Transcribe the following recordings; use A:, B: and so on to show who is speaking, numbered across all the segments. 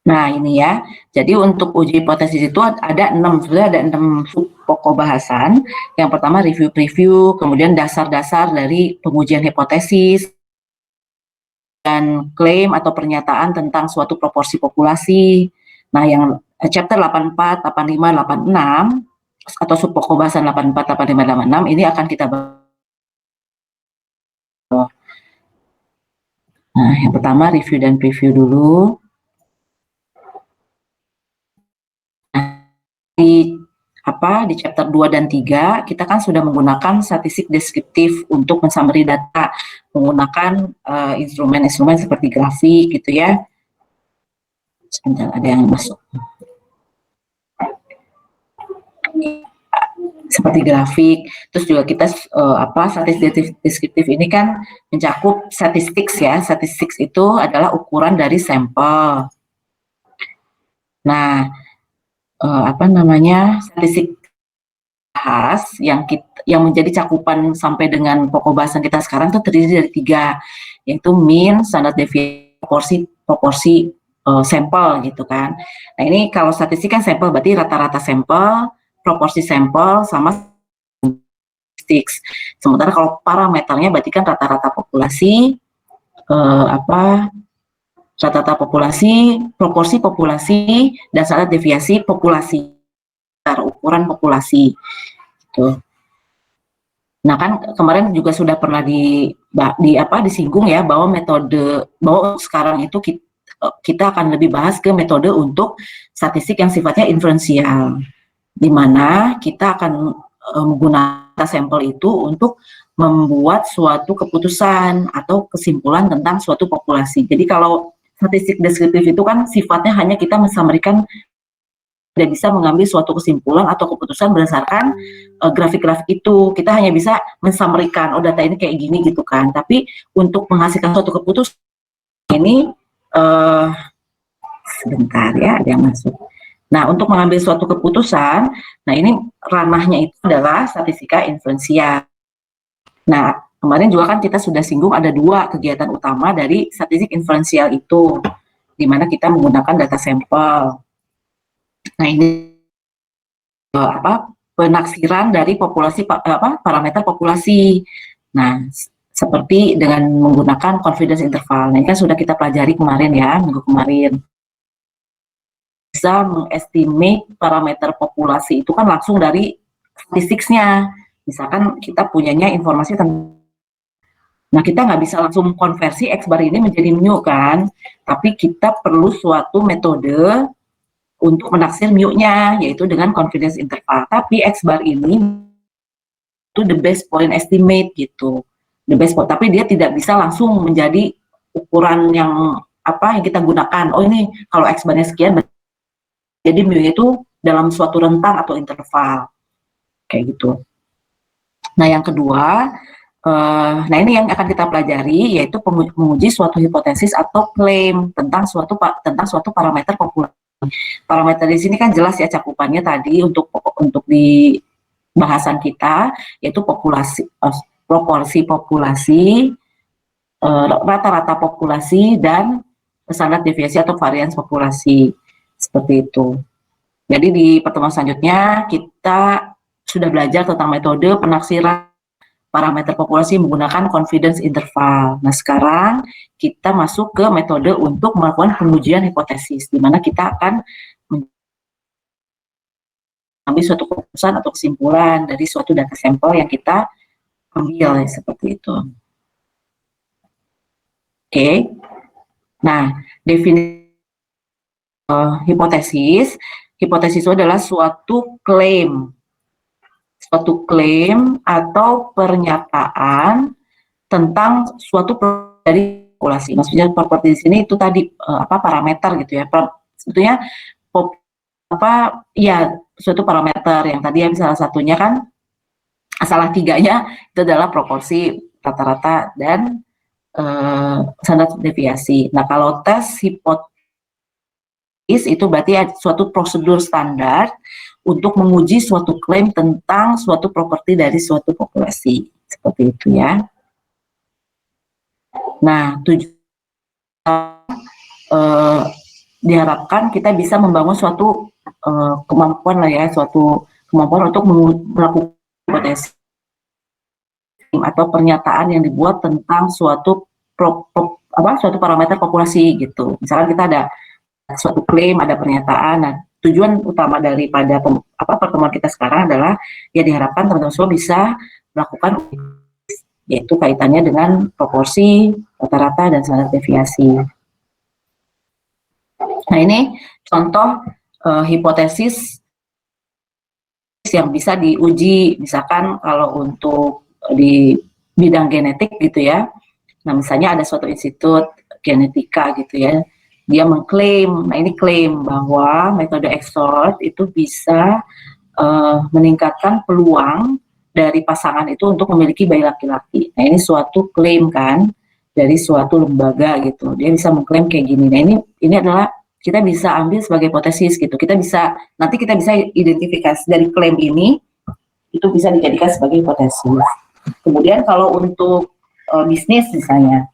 A: Nah ini ya, jadi untuk uji hipotesis itu ada 6, sebenarnya ada 6 pokok bahasan. Yang pertama review preview, kemudian dasar-dasar dari pengujian hipotesis, dan klaim atau pernyataan tentang suatu proporsi populasi. Nah yang chapter 84, 85, 86, atau subpokok bahasan 84, 85, 86 ini akan kita bahas. Nah yang pertama review dan preview dulu. Di chapter 2 dan 3 kita kan sudah menggunakan statistik deskriptif untuk mensummary data menggunakan instrumen-instrumen seperti grafik gitu ya. Sebentar, ada yang masuk. Seperti grafik, terus juga kita statistik deskriptif ini kan mencakup statistik ya. Statistik itu adalah ukuran dari sampel. Nah, statistik bahas yang menjadi cakupan sampai dengan pokok bahasan kita sekarang itu terdiri dari 3, yaitu mean, standar deviasi, proporsi sampel gitu kan. Nah ini kalau statistik kan sampel berarti rata-rata sampel, proporsi sampel sama statistik. Sementara kalau parameternya berarti kan rata-rata populasi, rata-rata populasi, proporsi populasi, dan standar deviasi populasi, ukuran populasi. Gitu. Nah kan kemarin juga sudah pernah disinggung ya bahwa sekarang itu kita akan lebih bahas ke metode untuk statistik yang sifatnya inferensial, di mana kita akan menggunakan sampel itu untuk membuat suatu keputusan atau kesimpulan tentang suatu populasi. Jadi kalau statistik deskriptif itu kan sifatnya hanya kita mensummary-kan, tidak bisa mengambil suatu kesimpulan atau keputusan berdasarkan grafik-grafik itu. Kita hanya bisa mensummary-kan, oh data ini kayak gini gitu kan. Tapi untuk menghasilkan suatu keputusan ini, sebentar ya, ada yang masuk. Nah, untuk mengambil suatu keputusan, nah ini ranahnya itu adalah statistika inferensial. Nah, kemarin juga kan kita sudah singgung ada 2 kegiatan utama dari statistik inferensial itu, di mana kita menggunakan data sampel. Nah, ini penaksiran dari parameter populasi. Nah, seperti dengan menggunakan confidence interval. Nah, ini kan sudah kita pelajari kemarin ya, minggu kemarin. Bisa mengestimate parameter populasi itu kan langsung dari statistiknya. Misalkan kita punyanya informasi tentang, nah kita nggak bisa langsung konversi X bar ini menjadi mu kan, tapi kita perlu suatu metode untuk menaksir mu-nya, yaitu dengan confidence interval. Tapi X bar ini itu the best point estimate gitu. The best point, tapi dia tidak bisa langsung menjadi ukuran yang yang kita gunakan. Oh ini kalau X barnya sekian, jadi mu itu dalam suatu rentang atau interval. Kayak gitu. Nah yang kedua, nah ini yang akan kita pelajari, yaitu menguji suatu hipotesis atau klaim tentang suatu parameter populasi. Parameter di sini kan jelas ya cakupannya tadi untuk di bahasan kita, yaitu proporsi populasi, rata-rata populasi, dan standar deviasi atau varians populasi, seperti itu. Jadi di pertemuan selanjutnya kita sudah belajar tentang metode penaksiran parameter populasi menggunakan confidence interval. Nah sekarang kita masuk ke metode untuk melakukan pengujian hipotesis, di mana kita akan mengambil suatu keputusan atau kesimpulan dari suatu data sampel yang kita ambil, seperti itu. Oke. Nah, definisi hipotesis itu adalah suatu klaim atau pernyataan tentang suatu dari populasi. Maksudnya properti di sini itu tadi parameter gitu ya. Sebetulnya suatu parameter yang tadi yang salah satunya kan, salah 3-nya itu adalah proporsi, rata-rata, dan standar deviasi. Nah kalau tes hipotesis itu berarti suatu prosedur standar untuk menguji suatu klaim tentang suatu properti dari suatu populasi, seperti itu ya. Nah, diharapkan kita bisa membangun suatu kemampuan lah ya, suatu kemampuan untuk melakukan hipotesis atau pernyataan yang dibuat tentang suatu suatu parameter populasi gitu. Misalkan kita ada suatu klaim, ada pernyataan. Nah, tujuan utama daripada pertemuan kita sekarang adalah ya diharapkan teman-teman semua bisa melakukan, yaitu kaitannya dengan proporsi, rata-rata, dan standar deviasi. Nah, ini contoh hipotesis yang bisa diuji, misalkan kalau untuk di bidang genetik gitu ya. Nah, misalnya ada suatu institut genetika gitu ya, dia mengklaim, nah ini klaim bahwa metode XOR itu bisa meningkatkan peluang dari pasangan itu untuk memiliki bayi laki-laki. Nah, ini suatu klaim kan dari suatu lembaga gitu. Dia bisa mengklaim kayak gini. Nah, ini adalah kita bisa ambil sebagai hipotesis gitu. Nanti kita bisa identifikasi dari klaim ini, itu bisa dijadikan sebagai hipotesis. Kemudian kalau untuk bisnis misalnya,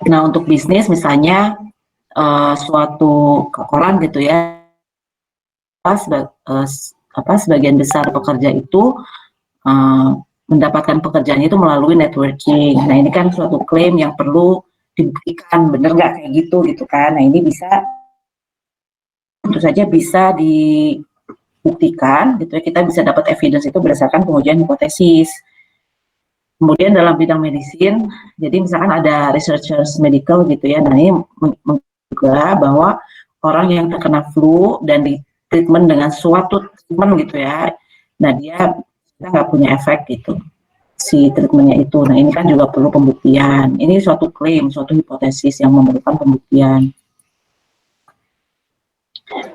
A: nah untuk bisnis misalnya suatu koran gitu ya, sebagian besar pekerja itu mendapatkan pekerjaannya itu melalui networking. Nah, ini kan suatu klaim yang perlu dibuktikan, bener nggak kayak gitu kan. Nah, ini tentu saja bisa dibuktikan gitu ya, kita bisa dapat evidence itu berdasarkan pengujian hipotesis. Kemudian dalam bidang medisin, jadi misalkan ada researchers medical gitu ya, nah ini juga bahwa orang yang terkena flu dan di treatment dengan suatu treatment gitu ya, nah dia nggak punya efek gitu si treatmentnya itu. Nah, ini kan juga perlu pembuktian. Ini suatu klaim, suatu hipotesis yang memerlukan pembuktian.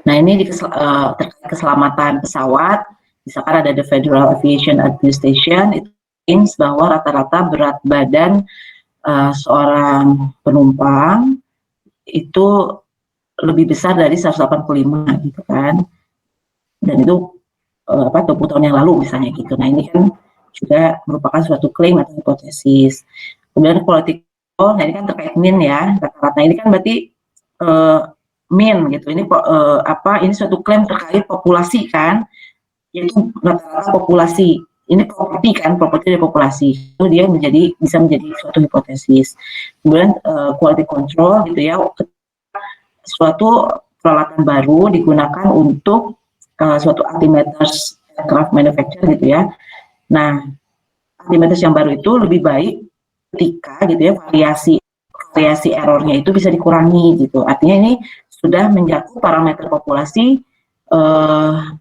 A: Nah, ini terkait keselamatan pesawat, misalkan ada the Federal Aviation Administration, itu bahwa rata-rata berat badan seorang penumpang itu lebih besar dari 185 gitu kan. Dan itu 20 tahun yang lalu misalnya gitu. Nah, ini kan juga merupakan suatu klaim atau hipotesis. Kemudian quality control, nah ini kan terkait mean ya, rata-rata ini kan berarti mean gitu. Ini ini suatu klaim terkait populasi kan, yaitu rata-rata populasi. Ini properti dari populasi. Itu dia bisa menjadi suatu hipotesis. Kemudian quality control gitu ya, suatu peralatan baru digunakan untuk suatu altimeters aircraft manufacturer gitu ya. Nah, altimeters yang baru itu lebih baik ketika gitu ya variasi errornya itu bisa dikurangi gitu. Artinya ini sudah mencakup parameter populasi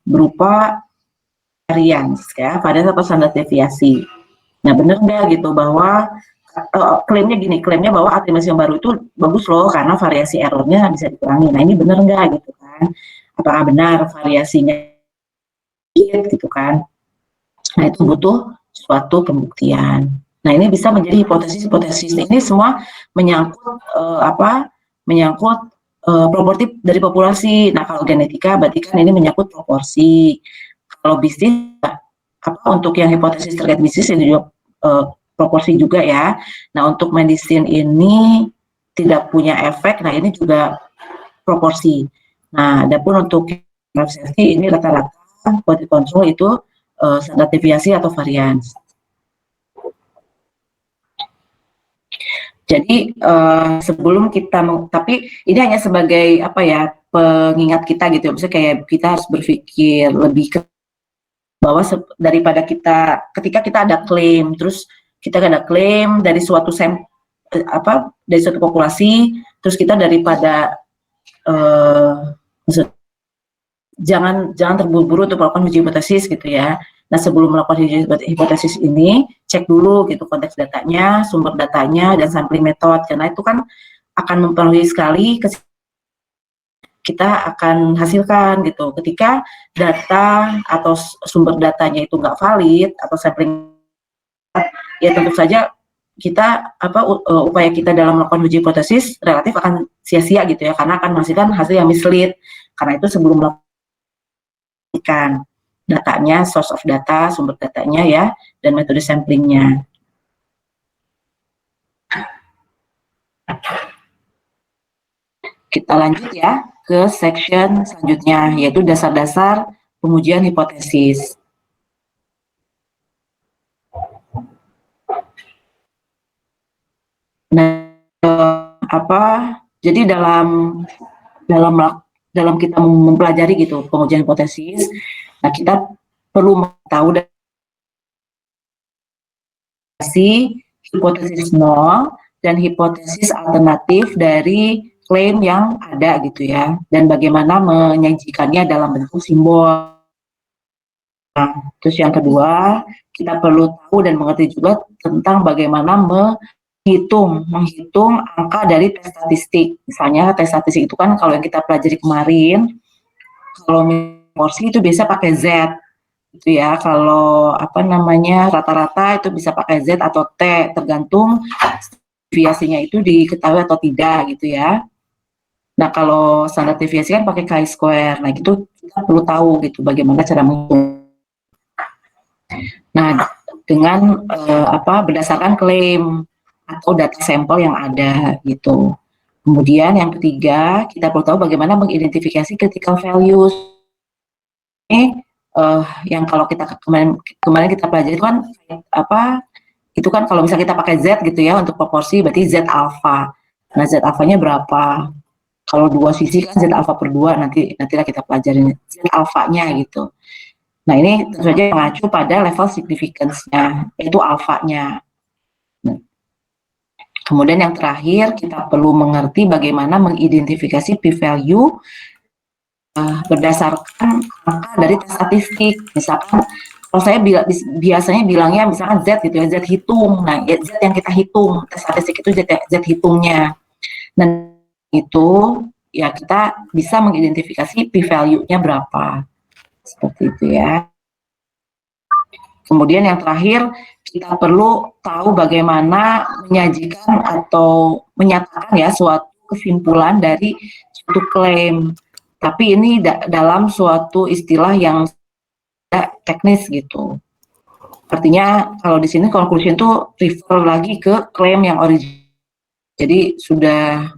A: berupa varians ya, varians atau standar deviasi. Nah, benar nggak gitu bahwa klaimnya bahwa altimeters yang baru itu bagus loh karena variasi errornya bisa dikurangi. Nah, ini benar nggak gitu kan? Apakah benar variasinya gitu kan? Nah, itu butuh suatu pembuktian. Nah, ini bisa menjadi hipotesis-hipotesis. Ini semua menyangkut menyangkut proporsi dari populasi. Nah, kalau genetika berarti kan ini menyangkut proporsi. Kalau bisnis untuk yang hipotesis terkait bisnis ini juga proporsi juga ya. Nah, untuk medicine ini tidak punya efek. Nah, ini juga proporsi. Nah, adapun untuk safety ini rata-rata quality control itu standar deviasi atau varians. Jadi sebelum kita, tapi ini hanya sebagai pengingat kita gitu. Misalnya kayak kita harus berpikir lebih ke bahwa daripada ketika kita ada klaim, terus kita ada klaim dari suatu dari suatu populasi, terus kita daripada jangan terburu-buru untuk melakukan uji hipotesis gitu ya. Nah, sebelum melakukan uji hipotesis ini, cek dulu gitu konteks datanya, sumber datanya, dan sampling metode, karena itu kan akan mempengaruhi sekali kita akan hasilkan gitu. Ketika data atau sumber datanya itu nggak valid atau sampling, ya tentu saja kita upaya kita dalam melakukan uji hipotesis relatif akan sia-sia gitu ya, karena akan menghasilkan hasil yang mislead. Karena itu sebelum melakukan datanya, source of data, sumber datanya ya, dan metode samplingnya. Kita lanjut ya ke section selanjutnya, yaitu dasar-dasar pengujian hipotesis. Nah, jadi dalam kita mempelajari gitu pengujian hipotesis, nah kita perlu tahu dari hipotesis nol dan hipotesis alternatif dari klaim yang ada gitu ya, dan bagaimana menyajikannya dalam bentuk simbol. Nah, terus yang kedua, kita perlu tahu dan mengerti juga tentang bagaimana menghitung angka dari tes statistik. Misalnya tes statistik itu kan kalau yang kita pelajari kemarin, kalau porsi itu biasa pakai Z, gitu ya. Kalau rata-rata itu bisa pakai Z atau T, tergantung deviasinya itu diketahui atau tidak, gitu ya. Nah, kalau standar deviasi kan pakai chi-square. Nah, itu kita perlu tahu gitu bagaimana cara menghitung. Nah, dengan berdasarkan klaim atau data sampel yang ada gitu. Kemudian yang ketiga, kita perlu tahu bagaimana mengidentifikasi critical values. Ini yang kalau kita kemarin kita pelajari itu kan itu kan kalau misalnya kita pakai Z gitu ya untuk proporsi, berarti Z alpha. Nah, Z alpha-nya berapa? Kalau dua sisi kan Z alpha per 2, nantilah kita pelajarin Z alpha-nya gitu. Nah, ini tentu saja mengacu pada level significance-nya, yaitu alfanya. Nah, kemudian yang terakhir, kita perlu mengerti bagaimana mengidentifikasi p-value berdasarkan angka dari tes statistik. Misalkan, kalau saya biasanya bilangnya misalkan Z gitu ya, Z hitung. Nah, Z yang kita hitung, tes statistik itu Z hitungnya. Dan itu ya kita bisa mengidentifikasi p-value-nya berapa. Seperti itu ya. Kemudian yang terakhir, kita perlu tahu bagaimana menyajikan atau menyatakan ya suatu kesimpulan dari suatu klaim. Tapi ini dalam suatu istilah yang teknis gitu. Artinya kalau di sini conclusion itu refer lagi ke klaim yang original. Jadi sudah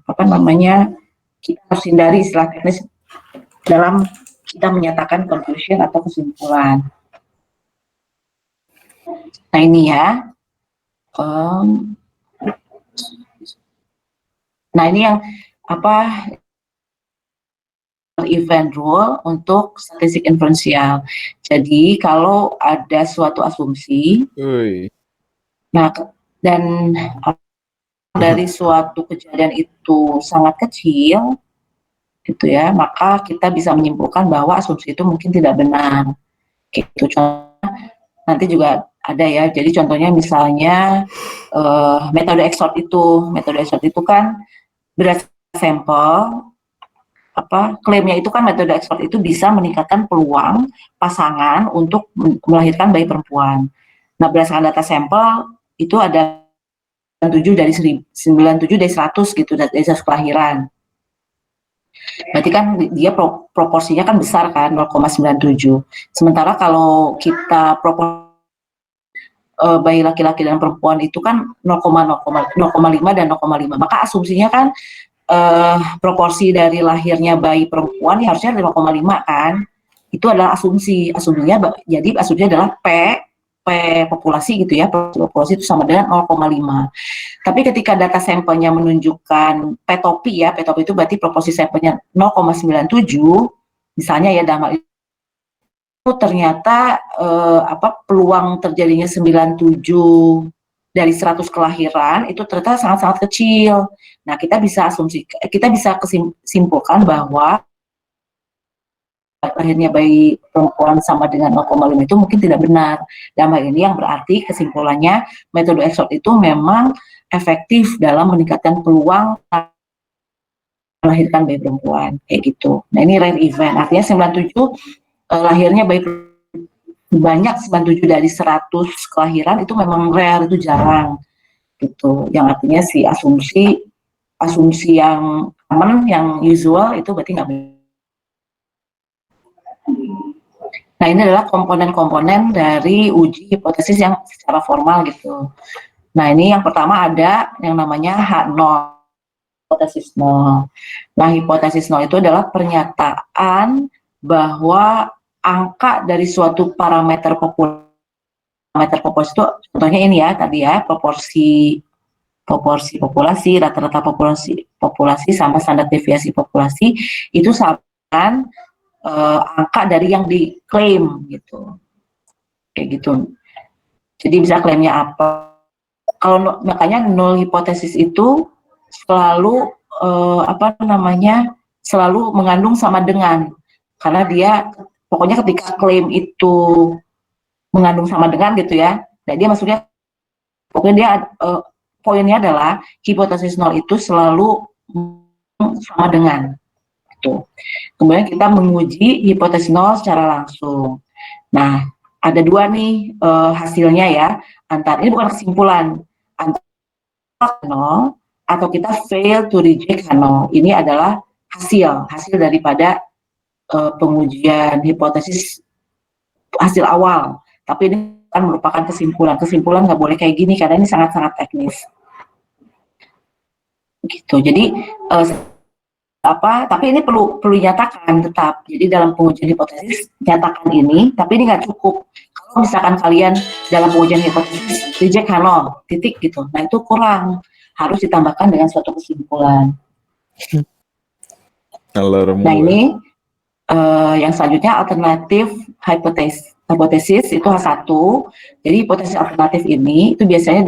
A: kita harus hindari istilah teknis dalam kita menyatakan conclusion atau kesimpulan. Nah, ini ya. Nah, ini yang event rule untuk statistik inferensial. Jadi kalau ada suatu asumsi, nah dan dari suatu kejadian itu sangat kecil, gitu ya, maka kita bisa menyimpulkan bahwa asumsi itu mungkin tidak benar. Gitu. Nanti juga ada ya. Jadi contohnya misalnya metode XORT itu kan berdasarkan sampel, klaimnya itu kan metode XORT itu bisa meningkatkan peluang pasangan untuk melahirkan bayi perempuan. Nah, berdasarkan data sampel itu ada 97 dari 100 gitu, dari 100 kelahiran. Berarti kan dia proporsinya kan besar kan, 0,97. Sementara kalau kita bayi laki-laki dan perempuan itu kan 0,5 dan 0,5. Maka asumsinya kan proporsi dari lahirnya bayi perempuan ya harusnya 5,5 kan. Itu adalah asumsinya, jadi asumsinya adalah P populasi gitu ya, populasi itu sama dengan 0,5. Tapi ketika data sampelnya menunjukkan P topi itu berarti proporsi sampelnya 0,97, misalnya ya dalam hal itu ternyata peluang terjadinya 97 dari 100 kelahiran itu ternyata sangat-sangat kecil. Nah, kita bisa simpulkan bahwa lahirnya bayi perempuan sama dengan 0,5 itu mungkin tidak benar. Dalam hal ini yang berarti kesimpulannya metode XORT itu memang efektif dalam meningkatkan peluang melahirkan bayi perempuan, kayak gitu. Nah, ini rare event, artinya 97 lahirnya bayi banyak, 97 dari 100 kelahiran itu memang rare, itu jarang gitu. Yang artinya si asumsi yang common, yang usual itu berarti nggak benar. Nah, ini adalah komponen-komponen dari uji hipotesis yang secara formal gitu. Nah, ini yang pertama ada yang namanya H0. hipotesis nol. Nah, hipotesis nol itu adalah pernyataan bahwa angka dari suatu parameter populasi itu, contohnya ini ya tadi ya, proporsi populasi, rata-rata populasi sama standar deviasi populasi itu sama angka dari yang diklaim gitu, kayak gitu. Jadi bisa klaimnya apa? Kalau makanya null hipotesis itu selalu selalu mengandung sama dengan, karena dia pokoknya ketika klaim itu mengandung sama dengan gitu ya, nah dia maksudnya pokoknya dia poinnya adalah hipotesis nol itu selalu sama dengan gitu. Kemudian kita menguji hipotesis nol secara langsung. Nah, ada dua nih hasilnya ya, ini bukan kesimpulan, antara nol atau kita fail to reject nol. Ini adalah hasil daripada pengujian hipotesis hasil awal. Tapi ini kan merupakan kesimpulan. Kesimpulan nggak boleh kayak gini karena ini sangat-sangat teknis. Gitu. Jadi tapi ini perlu dinyatakan tetap. Jadi dalam pengujian hipotesis nyatakan ini, tapi ini nggak cukup. Kalau misalkan kalian dalam pengujian hipotesis reject nol, titik gitu, nah itu kurang. Harus ditambahkan dengan suatu kesimpulan. Nah ini yang selanjutnya alternatif hipotesis itu H1. Jadi hipotesis alternatif ini itu biasanya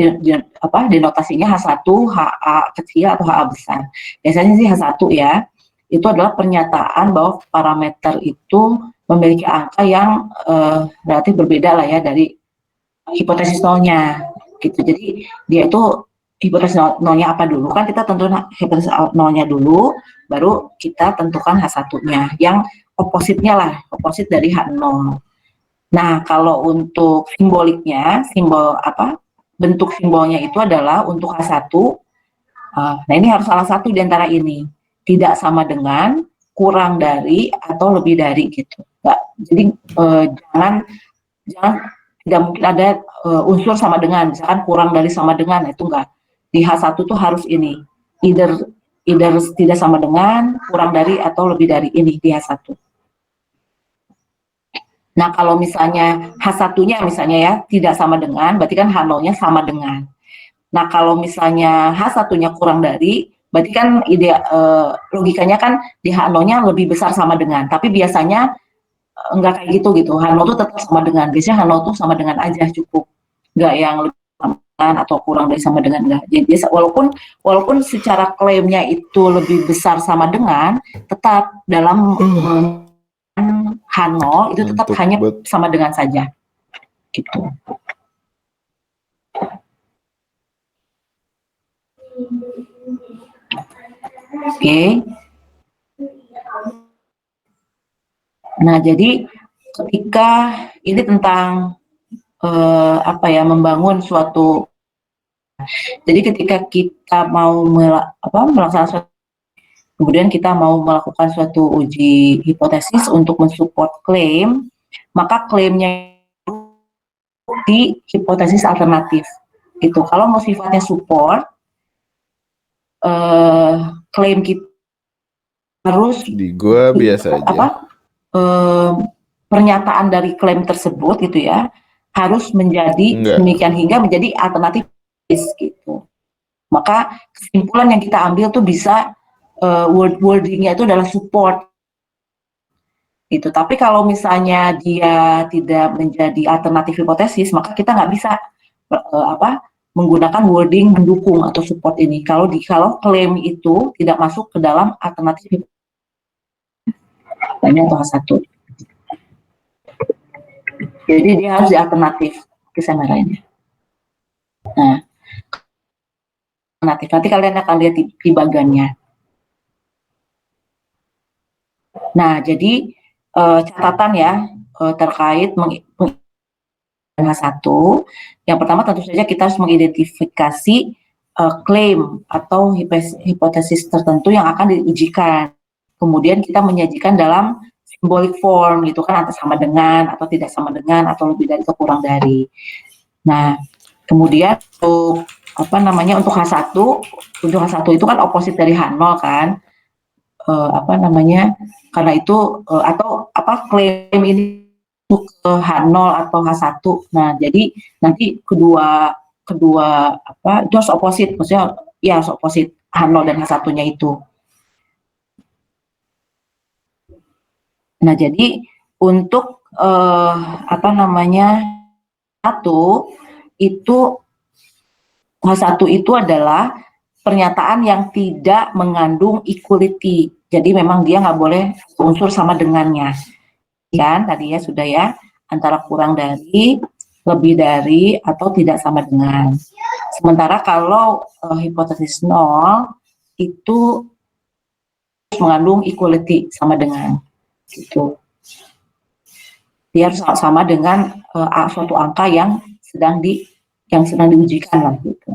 A: denotasinya H1, HA kecil atau HA besar. Biasanya sih H1 ya. Itu adalah pernyataan bahwa parameter itu memiliki angka yang relatif berbeda lah ya dari hipotesis nolnya. Gitu. Jadi dia itu hipotesis nolnya apa dulu? Kan kita tentukan hipotesis nolnya dulu, baru kita tentukan H1-nya yang opositnya lah, oposit dari H0. Nah, kalau untuk simboliknya, bentuk simbolnya itu adalah untuk H1, nah ini harus salah satu di antara ini, tidak sama dengan, kurang dari, atau lebih dari gitu. Nggak, jadi jangan tidak mungkin ada unsur sama dengan, misalkan kurang dari sama dengan, itu enggak. Di H1 tuh harus ini, either tidak sama dengan, kurang dari, atau lebih dari ini di H1. Nah, kalau misalnya H1-nya misalnya ya tidak sama dengan, berarti kan H0-nya sama dengan. Nah, kalau misalnya H1-nya kurang dari, berarti kan logikanya kan di H0-nya lebih besar sama dengan. Tapi biasanya enggak kayak gitu. H0 itu tetap sama dengan. Biasanya H0 itu sama dengan aja cukup. Enggak yang lebih sama dengan atau kurang dari sama dengan, enggak. Jadi walaupun secara klaimnya itu lebih besar sama dengan, tetap dalam H0 itu tetap hanya sama dengan saja gitu. Oke. Nah, jadi ketika ini tentang membangun suatu, jadi ketika kita mau melaksanakan suatu, kemudian kita mau melakukan suatu uji hipotesis untuk mensupport klaim, maka klaimnya di hipotesis alternatif gitu. Kalau mau sifatnya support, klaim kita harus
B: di gua biasa aja.
A: Pernyataan dari klaim tersebut gitu ya harus menjadi demikian hingga menjadi alternatif gitu. Maka kesimpulan yang kita ambil tuh bisa wordingnya itu adalah support gitu. Tapi kalau misalnya dia tidak menjadi alternatif hipotesis, maka kita nggak bisa menggunakan wording mendukung atau support ini. Kalau klaim itu tidak masuk ke dalam alternatif hipotesis atau H1. Jadi dia harus di alternatif kesenarannya. Nah, alternatif. Nanti kalian akan lihat di bagannya. Nah, jadi catatan ya terkait H1. Yang pertama tentu saja kita harus mengidentifikasi klaim atau hipotesis tertentu yang akan diujikan. Kemudian kita menyajikan dalam symbolic form gitu kan, antara sama dengan atau tidak sama dengan atau lebih dari atau kurang dari. Nah, kemudian untuk apa namanya untuk H1 itu kan oposit dari H0 kan, apa namanya, karena itu atau apa klaim ini untuk H0 atau H1. Nah, jadi nanti kedua apa itu harus oposit, maksudnya ya harus oposit H0 dan H1-nya itu. Nah, jadi untuk apa namanya H1 itu adalah pernyataan yang tidak mengandung equality. Jadi memang dia nggak boleh unsur sama dengannya. Kan tadi ya sudah ya, antara kurang dari, lebih dari, atau tidak sama dengan. Sementara kalau hipotesis 0 itu mengandung equality, sama dengan gitu. Dia harus sama dengan suatu angka yang sedang diujikan lah gitu.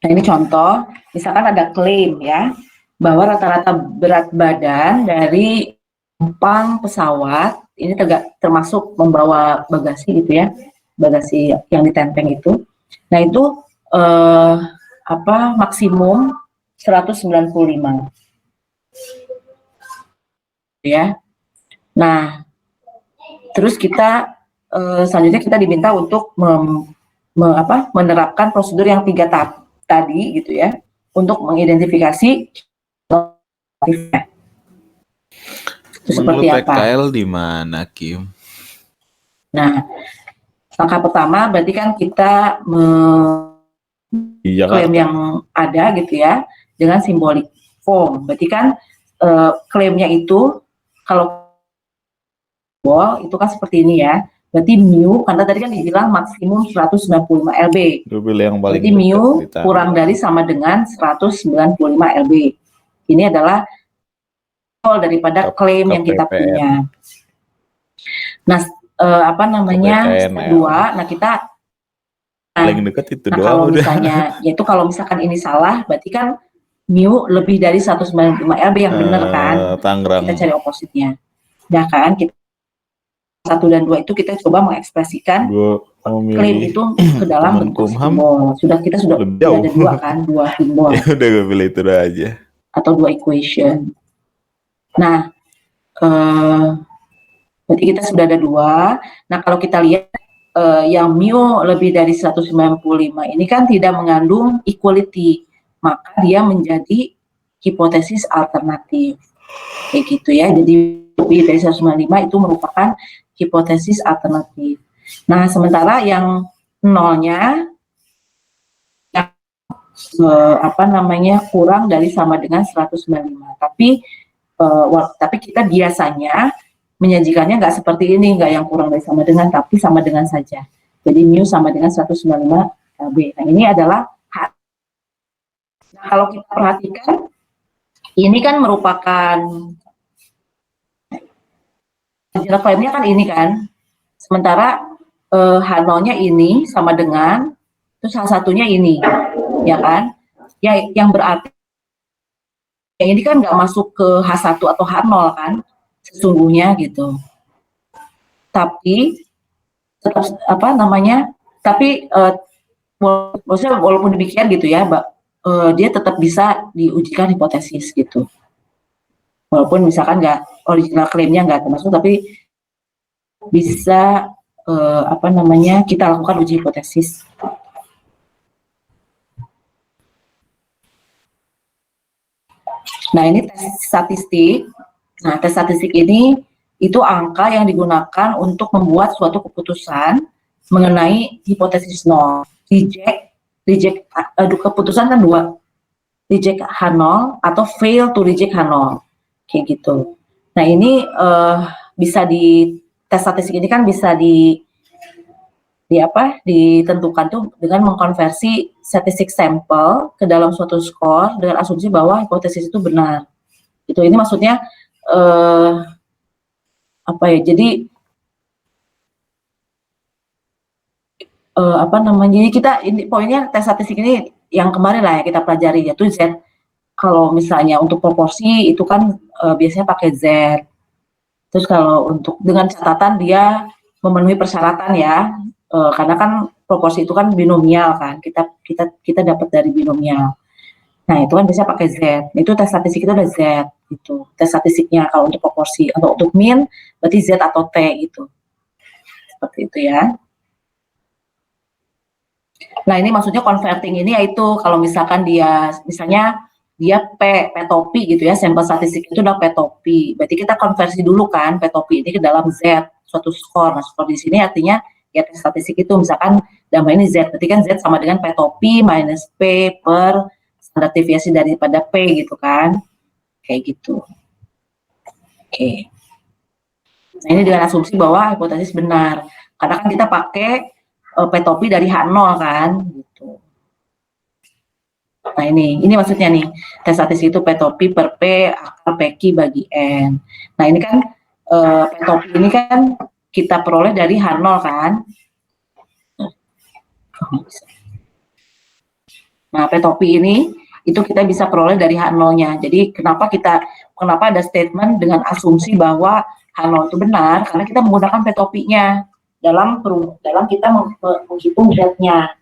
A: Nah, ini contoh, misalkan ada klaim ya, bahwa rata-rata berat badan dari penumpang pesawat, ini termasuk membawa bagasi gitu ya, bagasi yang ditenteng itu. Nah, itu maksimum 195. Ya. Nah, terus kita selanjutnya kita diminta untuk menerapkan prosedur yang 3 tahap tadi gitu ya, untuk mengidentifikasi itu seperti apa.
B: PKL di mana, Kim?
A: Nah, langkah pertama berarti kan kita klaim yang ada gitu ya dengan simbolik form. Berarti kan klaimnya itu kalau itu kan seperti ini ya. Berarti mu, karena tadi kan dibilang maksimum 195 lb. Berarti mu kurang dari sama dengan 195 lb. Ini adalah daripada klaim yang kita punya. Nah, apa namanya, kedua, nah kita paling dekat itu doang. Kalau misalnya, yaitu kalau misalkan ini salah, berarti kan mu lebih dari 195 lb yang benar kan? Tangerang. Kita cari opositnya. Nah kan, kita 1 dan 2 itu kita coba mengekspresikan klaim itu ke dalam bentuk simbol. Kita sudah ada 2 kan, 2 simbol.
B: Ya udah gue pilih itu aja.
A: Atau 2 equation. Nah, berarti kita sudah ada 2. Nah, kalau kita lihat yang mu lebih dari 195 ini kan tidak mengandung equality, maka dia menjadi hipotesis alternatif. Kayak gitu ya. Jadi lebih dari 195 itu merupakan hipotesis alternatif. Nah, sementara yang nolnya yang kurang dari sama dengan 195. Tapi kita biasanya menyajikannya nggak seperti ini, nggak yang kurang dari sama dengan, tapi sama dengan saja. Jadi mu sama dengan 195 lb. Nah, ini adalah H. Nah, kalau kita perhatikan, ini kan merupakan klaimnya kan ini kan, sementara H0-nya ini sama dengan, terus H1-nya ini, ya kan? Ya, yang berarti yang ini kan nggak masuk ke H1 atau H0 kan, sesungguhnya gitu. Tapi tetap tapi maksudnya walaupun demikian gitu ya, dia tetap bisa diujikan hipotesis gitu. Walaupun misalkan nggak original klaimnya nggak termasuk, tapi bisa kita lakukan uji hipotesis. Nah, ini tes statistik. Nah, tes statistik ini itu angka yang digunakan untuk membuat suatu keputusan mengenai hipotesis 0. Keputusan kan 2. Reject H0 atau fail to reject H0. Kayak gitu. Nah, ini bisa tes statistik ini kan bisa ditentukan tuh dengan mengkonversi statistik sampel ke dalam suatu skor dengan asumsi bahwa hipotesis itu benar. Ini maksudnya jadi jadi kita ini poinnya tes statistik ini yang kemarin lah ya kita pelajari, yaitu Z. Kalau misalnya untuk proporsi itu kan biasanya pakai Z. Terus kalau untuk dengan catatan dia memenuhi persyaratan ya, karena kan proporsi itu kan binomial kan, kita dapat dari binomial. Nah itu kan bisa pakai Z, itu tes statistik itu ada Z gitu, tes statistiknya kalau untuk proporsi, atau untuk min berarti Z atau T gitu, seperti itu ya. Nah ini maksudnya converting ini yaitu kalau misalkan misalnya dia P topi gitu ya, sampel statistik itu udah P topi, berarti kita konversi dulu kan P topi ini ke dalam Z, suatu skor. Nah skor di sini artinya ya tes statistik itu misalkan dalam ini Z, berarti kan Z sama dengan P topi minus P per standar deviasi daripada P gitu kan, kayak gitu. Oke. Nah ini dengan asumsi bahwa hipotesis benar, karena kan kita pakai P topi dari H0 kan, gitu. Nah ini maksudnya nih, tes statistik itu P topi per P akar PQ bagi N. Nah ini kan P topi ini kan kita peroleh dari H0 kan. Nah P topi ini itu kita bisa peroleh dari H0-nya. Jadi kenapa ada statement dengan asumsi bahwa H0 itu benar, karena kita menggunakan P topinya dalam kita menghitung Z-nya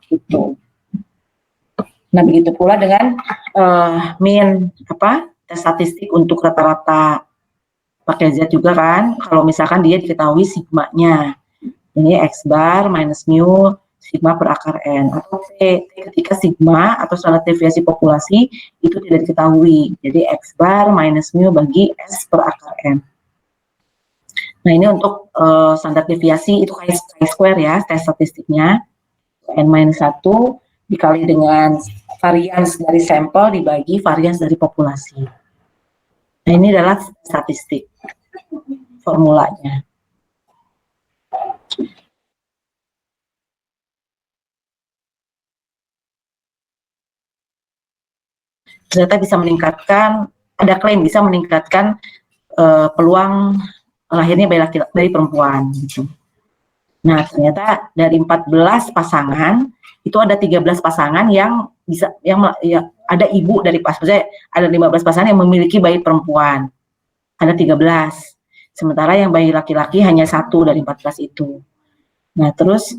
A: gitu. Nah begitu pula dengan min tes statistik untuk rata-rata pakai Z juga kan, kalau misalkan dia diketahui sigmanya ini X bar minus mu sigma per akar N, atau T ketika sigma atau standar deviasi populasi itu tidak diketahui, jadi X bar minus mu bagi S per akar N. Nah ini untuk standar deviasi itu chi-square ya, tes statistiknya N-1 dikali dengan varians dari sampel dibagi varians dari populasi. Nah ini adalah statistik formulanya. Ternyata bisa meningkatkan, ada klaim bisa meningkatkan peluang lahirnya bayi perempuan gitu. Nah ternyata dari 14 pasangan itu ada 13 pasangan yang ada ibu dari maksudnya ada 15 pasangan yang memiliki bayi perempuan, ada 13, sementara yang bayi laki-laki hanya 1 dari 14 itu. Nah terus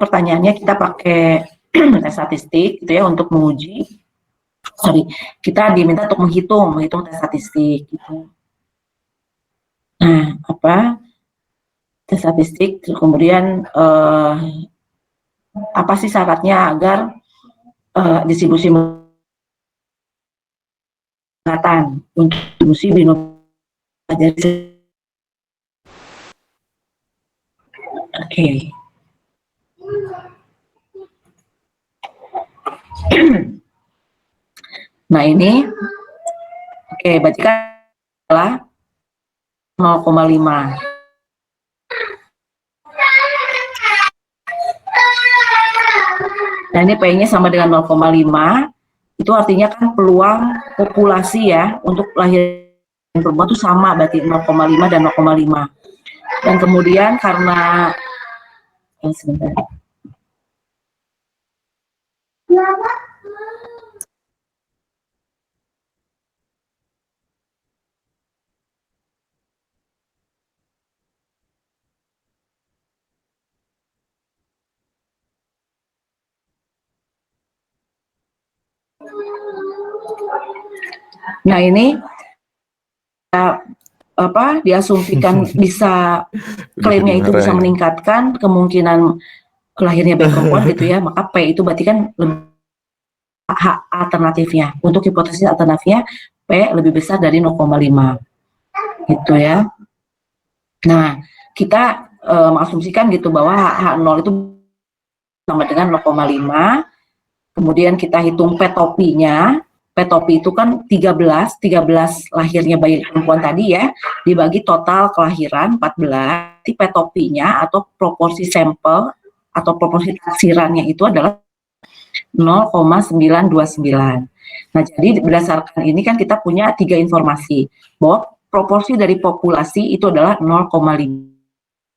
A: pertanyaannya kita pakai tes statistik gitu ya untuk menguji, kita diminta untuk menghitung tes statistik gitu. Nah tes statistik, kemudian apa sih syaratnya agar distribusi untuk distribusi binomial. Oke. Nah ini berarti kan adalah 0,5. Nah ini P-nya sama dengan 0,5, itu artinya kan peluang populasi ya untuk lahir perempuan itu sama, berarti 0,5 dan 0,5. Dan kemudian karena sebentar. Nah ini diasumsikan bisa klaimnya itu bisa meningkatkan kemungkinan lahirnya bayi perempuan gitu ya, maka P itu berarti kan hak alternatifnya, untuk hipotesis alternatifnya P lebih besar dari 0,5 gitu ya. Nah kita mengasumsikan gitu bahwa H0 itu sama dengan 0,5, kemudian kita hitung P topinya. P topi itu kan 13 lahirnya bayi perempuan tadi ya, dibagi total kelahiran 14, P topinya atau proporsi sampel atau proporsi taksirannya itu adalah 0,929. Nah jadi berdasarkan ini kan kita punya 3 informasi, bahwa proporsi dari populasi itu adalah 0,5.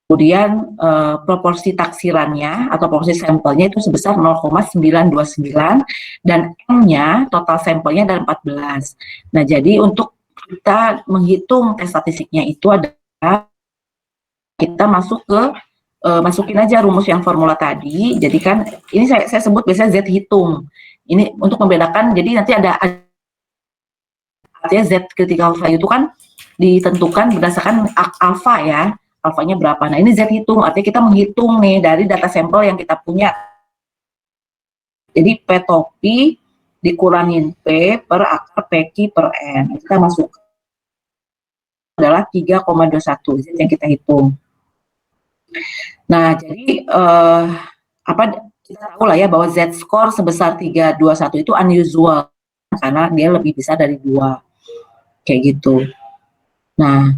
A: Kemudian proporsi taksirannya atau proporsi sampelnya itu sebesar 0,929 dan M-nya total sampelnya adalah 14. Nah jadi untuk kita menghitung tes statistiknya itu adalah kita masukin aja rumus yang formula tadi. Jadi kan ini saya sebut biasanya Z hitung. Ini untuk membedakan, jadi nanti ada artinya Z critical value itu kan ditentukan berdasarkan alfa ya. Alfanya berapa. Nah, ini Z hitung, artinya kita menghitung nih dari data sampel yang kita punya. Jadi P topi dikurangin P per akar PQ per N. Kita masuk adalah 3,21 Z yang kita hitung. Nah, jadi kita tahu lah ya bahwa Z score sebesar 321 itu unusual karena dia lebih besar dari 2. Kayak gitu. Nah,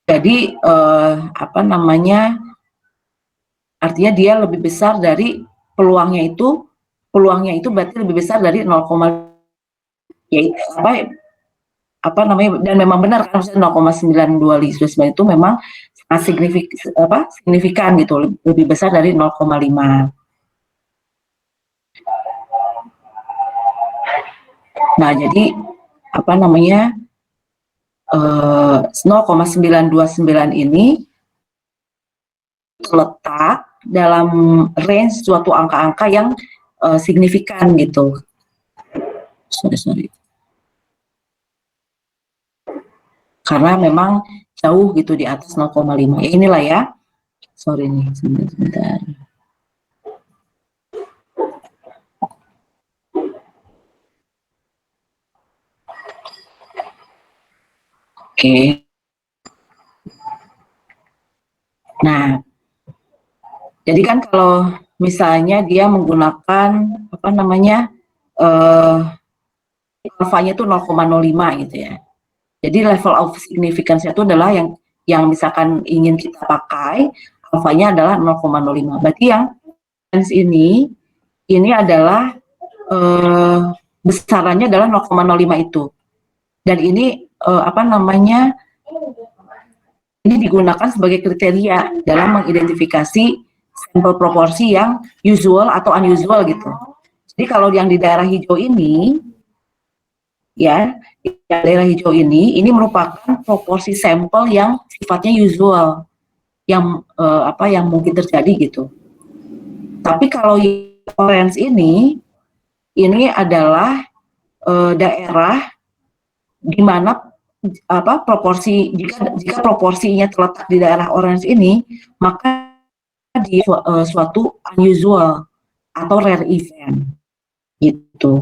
A: jadi artinya dia lebih besar dari peluangnya itu berarti lebih besar dari 0, yaitu dan memang benar kan 0,925 itu memang signifikan gitu, lebih besar dari 0,5. Nah, jadi 0,929 ini terletak dalam range suatu angka-angka yang signifikan gitu. Sorry. Karena memang jauh gitu di atas 0,5. Ya inilah ya. Sorry nih, sebentar. Oke. Nah, jadi kan kalau misalnya dia menggunakan alfanya itu 0,05 gitu ya. Jadi level of significance itu adalah yang misalkan ingin kita pakai, alfanya adalah 0,05. Berarti yang ini adalah besarannya adalah 0,05 itu. Dan ini ini digunakan sebagai kriteria dalam mengidentifikasi sampel proporsi yang usual atau unusual gitu. Jadi kalau yang di daerah hijau ini, ya, di daerah hijau ini merupakan proporsi sampel yang sifatnya usual, yang yang mungkin terjadi gitu. Tapi kalau orange ini adalah daerah di mana proporsi jika proporsinya terletak di daerah orange ini, maka dia suatu unusual atau rare event gitu.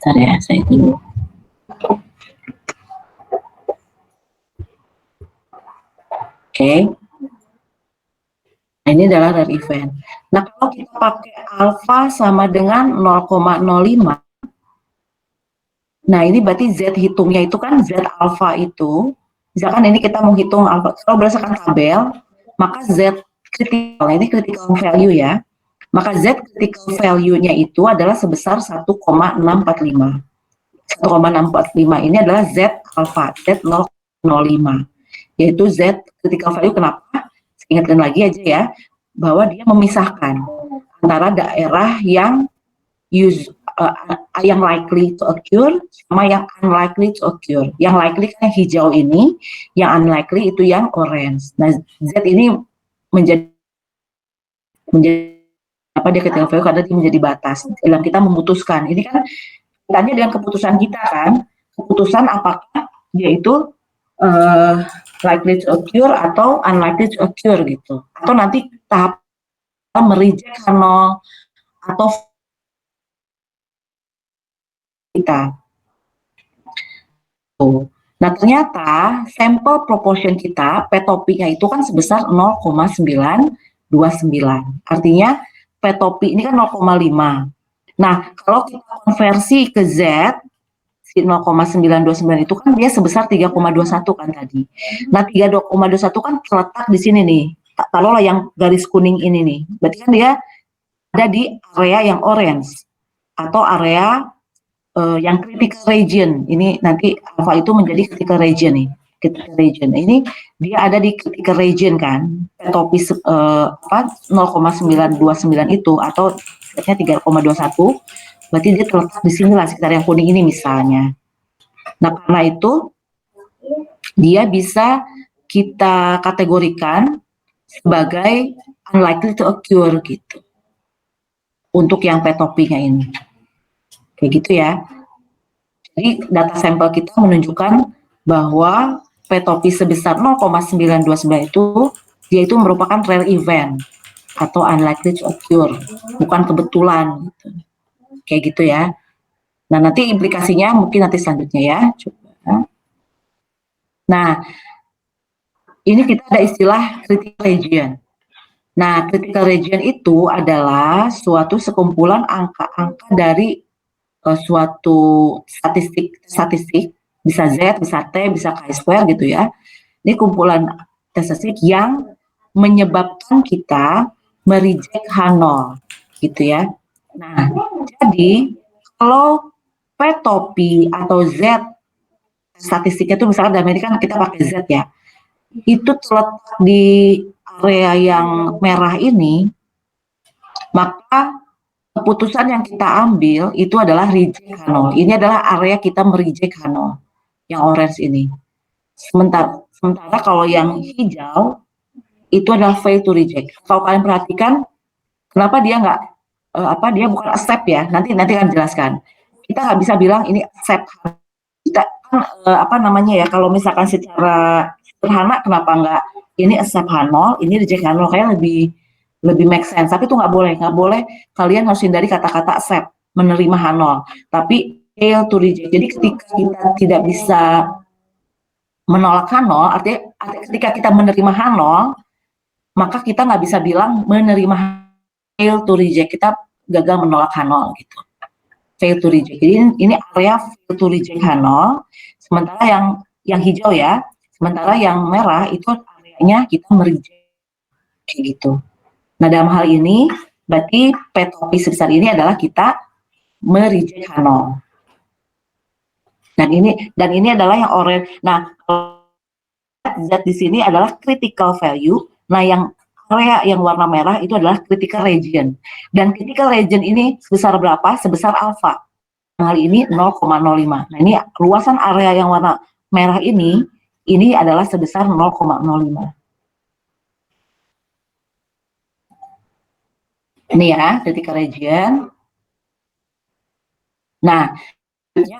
A: Bentar ya, saya dulu. Oke. Nah, ini adalah rare event. Nah, kalau kita pakai alfa sama dengan 0,05, nah ini berarti Z hitungnya itu kan Z alfa itu, misalkan ini kita mau hitung alfa, kalau berdasarkan tabel, maka Z critical, ini critical value ya, maka Z critical value-nya itu adalah sebesar 1,645. 1,645 ini adalah Z alfa, Z 0,05, yaitu Z critical value. Kenapa? Ingatkan lagi aja ya, bahwa dia memisahkan antara daerah yang likely to occur sama yang unlikely to occur. Yang likely kan yang hijau ini, yang unlikely itu yang orange. Nah, Z ini menjadi dia critical value karena dia menjadi batas dalam kita memutuskan. Ini kan tanya dengan keputusan kita kan, keputusan apakah dia itu likely to occur atau unlikely to occur gitu, atau nanti tahap mereject nol atau kita. Nah, ternyata sampel proportion kita P topinya itu kan sebesar 0,929. Artinya P topi ini kan 0,5. Nah, kalau kita konversi ke Z, si 0,929 itu kan dia sebesar 3,21 kan tadi. Nah, 3,21 kan terletak di sini nih. Taruhlah yang garis kuning ini nih. Berarti kan dia ada di area yang orange atau area yang critical region. Ini nanti alpha itu menjadi critical region nih. Critical region. Ini dia ada di critical region kan. Petopis 0,929 itu atau setnya 3,21. Berarti dia terletak di sini lah sekitar yang kuning ini misalnya. Nah, karena itu dia bisa kita kategorikan sebagai unlikely to occur gitu. Untuk yang P-topinya ini. Kayak gitu ya. Jadi data sampel kita menunjukkan bahwa P-topi sebesar 0,929 itu dia itu merupakan rare event atau unlikely to occur, bukan kebetulan gitu. Kayak gitu ya. Nah, nanti implikasinya mungkin nanti selanjutnya ya. Coba. Nah, ini kita ada istilah critical region. Nah, critical region itu adalah suatu sekumpulan angka-angka dari suatu statistik, bisa Z, bisa T, bisa chi-square gitu ya. Ini kumpulan statistik yang menyebabkan kita mereject H0 gitu ya. Nah, jadi kalau P-topi atau Z statistiknya itu misalnya dalam ini kan kita pakai Z ya, itu terletak di area yang merah ini, maka keputusan yang kita ambil itu adalah reject H0. Ini adalah area kita mereject H0, yang orange ini. Sementara kalau yang hijau itu adalah fail to reject. Kalau kalian perhatikan, kenapa dia nggak dia bukan accept ya? Nanti akan jelaskan. Kita nggak bisa bilang ini accept. Kita ya? Kalau misalkan secara sederhana, kenapa nggak ini accept H0, ini reject H0, kayak lebih make sense. Tapi itu nggak boleh. Kalian harus hindari kata-kata accept, menerima H0. Tapi fail to reject. Jadi ketika kita tidak bisa menolak H0, artinya ketika kita menerima H0, maka kita nggak bisa bilang menerima fail to reject. Kita gagal menolak H0 gitu. Fail to reject. Jadi ini area fail to reject H0. Sementara yang hijau ya, sementara yang merah itu areanya kita mereject kayak gitu. Nah, dalam hal ini berarti P-topi sebesar ini adalah kita mereject H0. Dan ini adalah yang orange. Nah, Z di sini adalah critical value. Nah, yang area yang warna merah itu adalah critical region. Dan critical region ini sebesar berapa? Sebesar alpha. Hal ini 0,05. Nah, ini luasan area yang warna merah ini adalah sebesar 0,05. Ini ya, critical region. Nah,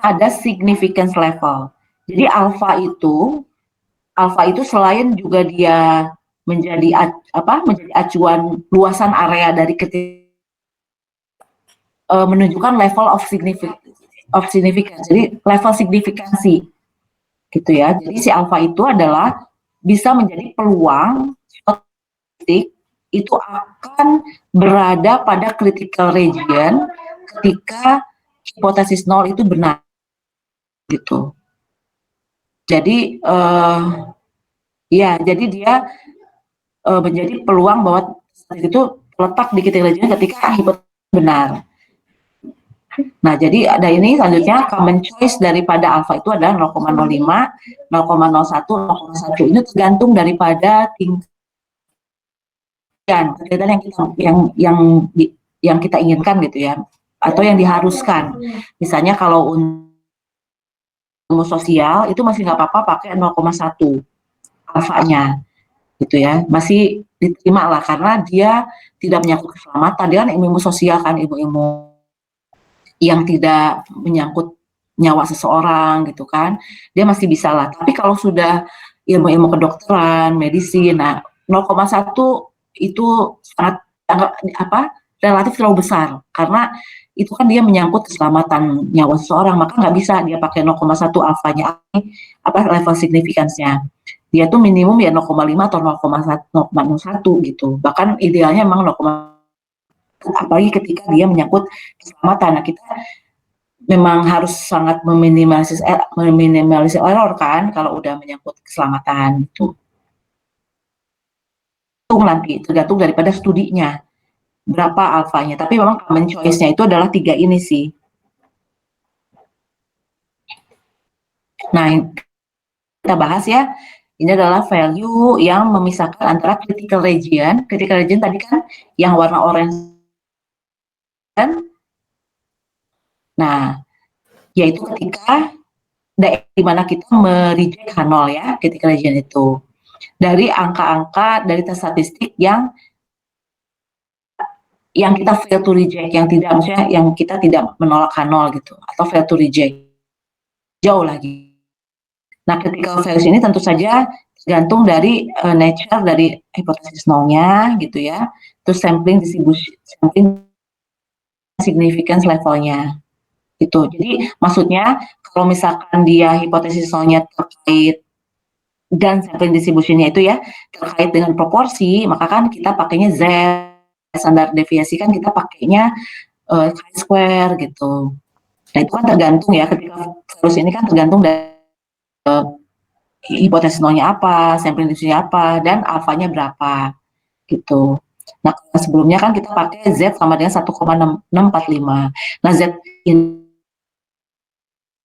A: ada significance level. Jadi alpha itu selain juga dia menjadi acuan luasan area dari menunjukkan level of significance. Jadi level signifikansi gitu ya. Jadi si alpha itu adalah bisa menjadi peluang statistik itu akan berada pada critical region ketika hipotesis 0 itu benar gitu. Jadi jadi dia menjadi peluang bahwa itu letak di critical region ketika hipotesis benar. Nah, jadi ada ini selanjutnya common choice daripada alpha itu adalah 0,05, 0,01, 0,1. Ini tergantung daripada tingkat yang kita inginkan gitu ya, atau yang diharuskan. Misalnya kalau ilmu sosial itu masih nggak apa-apa pakai 0,1 alfanya gitu ya, masih diterima lah karena dia tidak menyangkut keselamatan. Dia kan ilmu sosial kan, ilmu yang tidak menyangkut nyawa seseorang gitu kan, dia masih bisa lah. Tapi kalau sudah ilmu-ilmu kedokteran, medicine, nah 0,1 itu sangat relatif terlalu besar karena itu kan dia menyangkut keselamatan nyawa seseorang, maka nggak bisa dia pakai 0,1 alfanya level signifikansinya. Dia tuh minimum ya 0,5 atau 0,1 gitu. Bahkan idealnya memang 0, apalagi ketika dia menyangkut keselamatan. Nah, kita memang harus sangat meminimalisir error kan kalau udah menyangkut keselamatan itu. Nanti tergantung daripada studinya berapa alfanya. Tapi memang common choice-nya itu adalah 3 ini sih. Nah, kita bahas ya. Ini adalah value yang memisahkan antara critical region. Critical region tadi kan yang warna orange kan. Nah, yaitu ketika daerah di mana kita mereject H0 ya, critical region itu. Dari angka-angka dari tes statistik yang kita fail to reject, yang tidak, maksudnya yang kita tidak menolak H0 gitu, atau fail to reject. Jauh lagi. Nah, critical values ini tentu saja tergantung dari nature dari hipotesis nolnya gitu ya, terus sampling distribution, sampling significance levelnya gitu. Jadi maksudnya kalau misalkan dia hipotesis nolnya terkait dan sampling distributionnya itu ya terkait dengan proporsi, maka kan kita pakainya Z, standar deviasi kan kita pakainya chi-square gitu. Nah itu kan tergantung ya, ketika valus ini kan tergantung dari hipotesis nolnya apa, sampling distributionnya apa, dan alfanya berapa gitu. Nah sebelumnya kan kita pakai Z sama dengan 1,645. Nah Z ini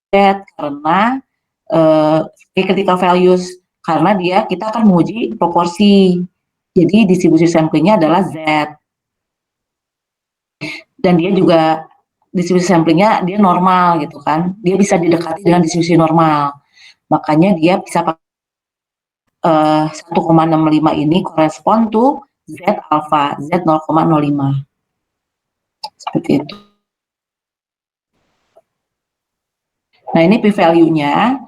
A: karena critical values, karena kita akan menguji proporsi. Jadi distribusi samplingnya adalah Z. Dan dia juga distribusi samplingnya dia normal gitu kan. Dia bisa didekati dengan distribusi normal. Makanya dia bisa pakai 1,65 ini korespon to Z alpha, Z 0,05. Seperti itu. Nah ini p-value-nya.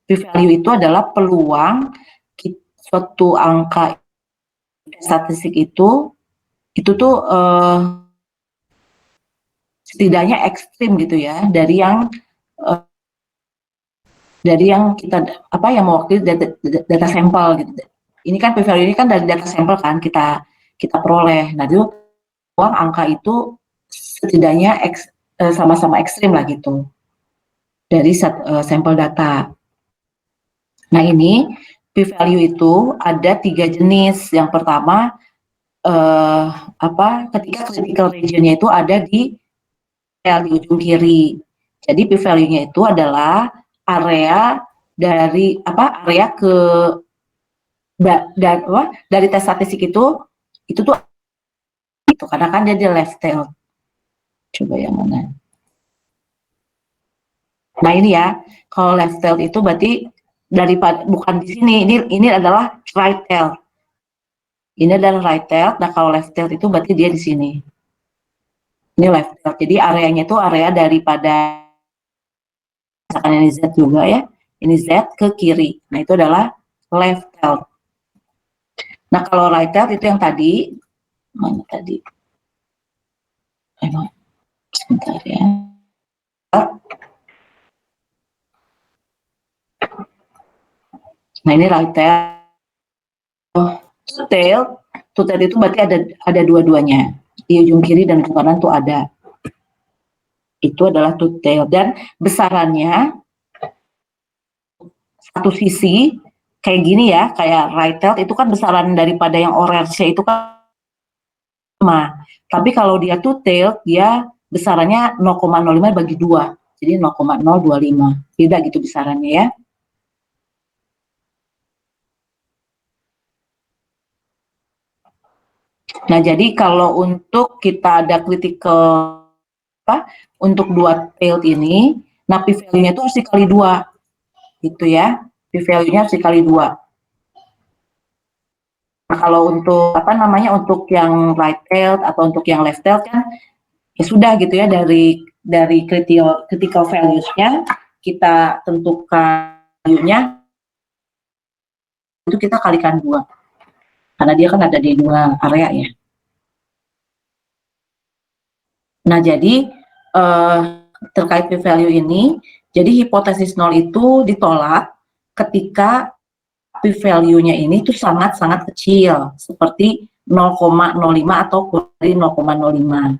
A: P-value itu adalah peluang suatu angka statistik itu tuh setidaknya ekstrim gitu ya dari yang kita yang mewakili data sampel gitu. Ini kan p-value ini kan dari data sampel kan kita peroleh. Nah itu uang angka itu setidaknya sama-sama ekstrim lah gitu dari sampel data. Nah ini p-value itu ada 3 jenis. Yang pertama ketika critical region-nya itu ada di ujung kiri. Jadi p-value-nya itu adalah area dari area ke dari tes statistik itu tuh itu karena kan dia di left tail. Coba yang mana? Nah ini ya, kalau left tail itu berarti daripada bukan di sini, ini adalah right tail. Ini adalah right tail. Nah kalau left tail itu berarti dia di sini. Ini left tail. Jadi areanya itu area daripada misalkan ini Z juga ya, ini Z ke kiri. Nah itu adalah left tail. Nah kalau right tail itu yang tadi, mana tadi? Sebentar ya. Nah ini right tail. Two tail itu berarti ada dua-duanya. Di ujung kiri dan ujung kanan tuh ada. Itu adalah two tail dan besarannya satu sisi kayak gini ya, kayak right tail itu kan besaran daripada yang orange itu kan sama. Tapi kalau dia two tail dia besarannya 0,05 bagi 2. Jadi 0,025. Beda gitu besarannya ya. Nah, jadi kalau untuk kita ada critical untuk dua tail ini, nah p-value-nya itu harus dikali 2. Gitu ya. P-value-nya harus dikali 2. Nah, kalau untuk untuk yang right tail atau untuk yang left tail kan ya sudah gitu ya, dari critical values-nya kita tentukan value-nya itu kita kalikan 2. Karena dia kan ada di 2 area ya. Nah, jadi terkait p-value ini, jadi hipotesis nol itu ditolak ketika p-value-nya ini tuh sangat-sangat kecil, seperti 0,05 atau kurang dari 0,05.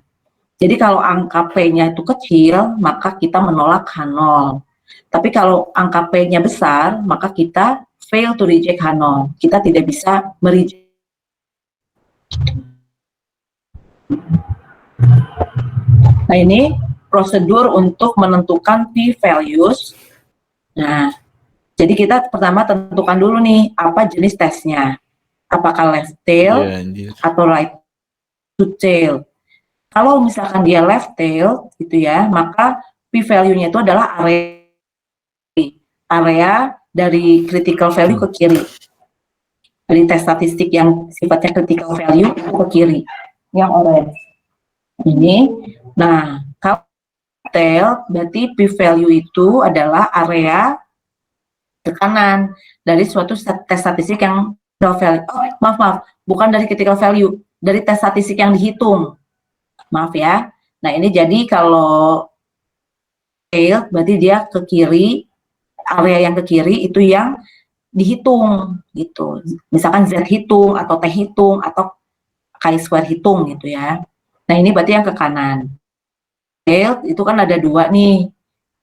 A: Jadi kalau angka P-nya itu kecil, maka kita menolak H0. Tapi kalau angka P-nya besar, maka kita fail to reject H0. Kita tidak bisa mereject. Nah ini prosedur untuk menentukan p-values. Nah, jadi kita pertama tentukan dulu nih, apa jenis tesnya. Apakah left tail atau right to tail. Kalau misalkan dia left tail, gitu ya, maka p-value-nya itu adalah area dari critical value ke kiri. Dari tes statistik yang sifatnya critical value itu ke kiri, yang orange. Ini, nah, kalau tail berarti p-value itu adalah area tekanan dari suatu tes statistik yang value. Oh, maaf, bukan dari critical value, dari tes statistik yang dihitung. Maaf ya. Nah, ini jadi kalau tail berarti dia ke kiri, area yang ke kiri itu yang dihitung gitu. Misalkan Z hitung atau T hitung atau chi-square hitung gitu ya. Nah, ini berarti yang ke kanan. Tail itu kan ada 2 nih.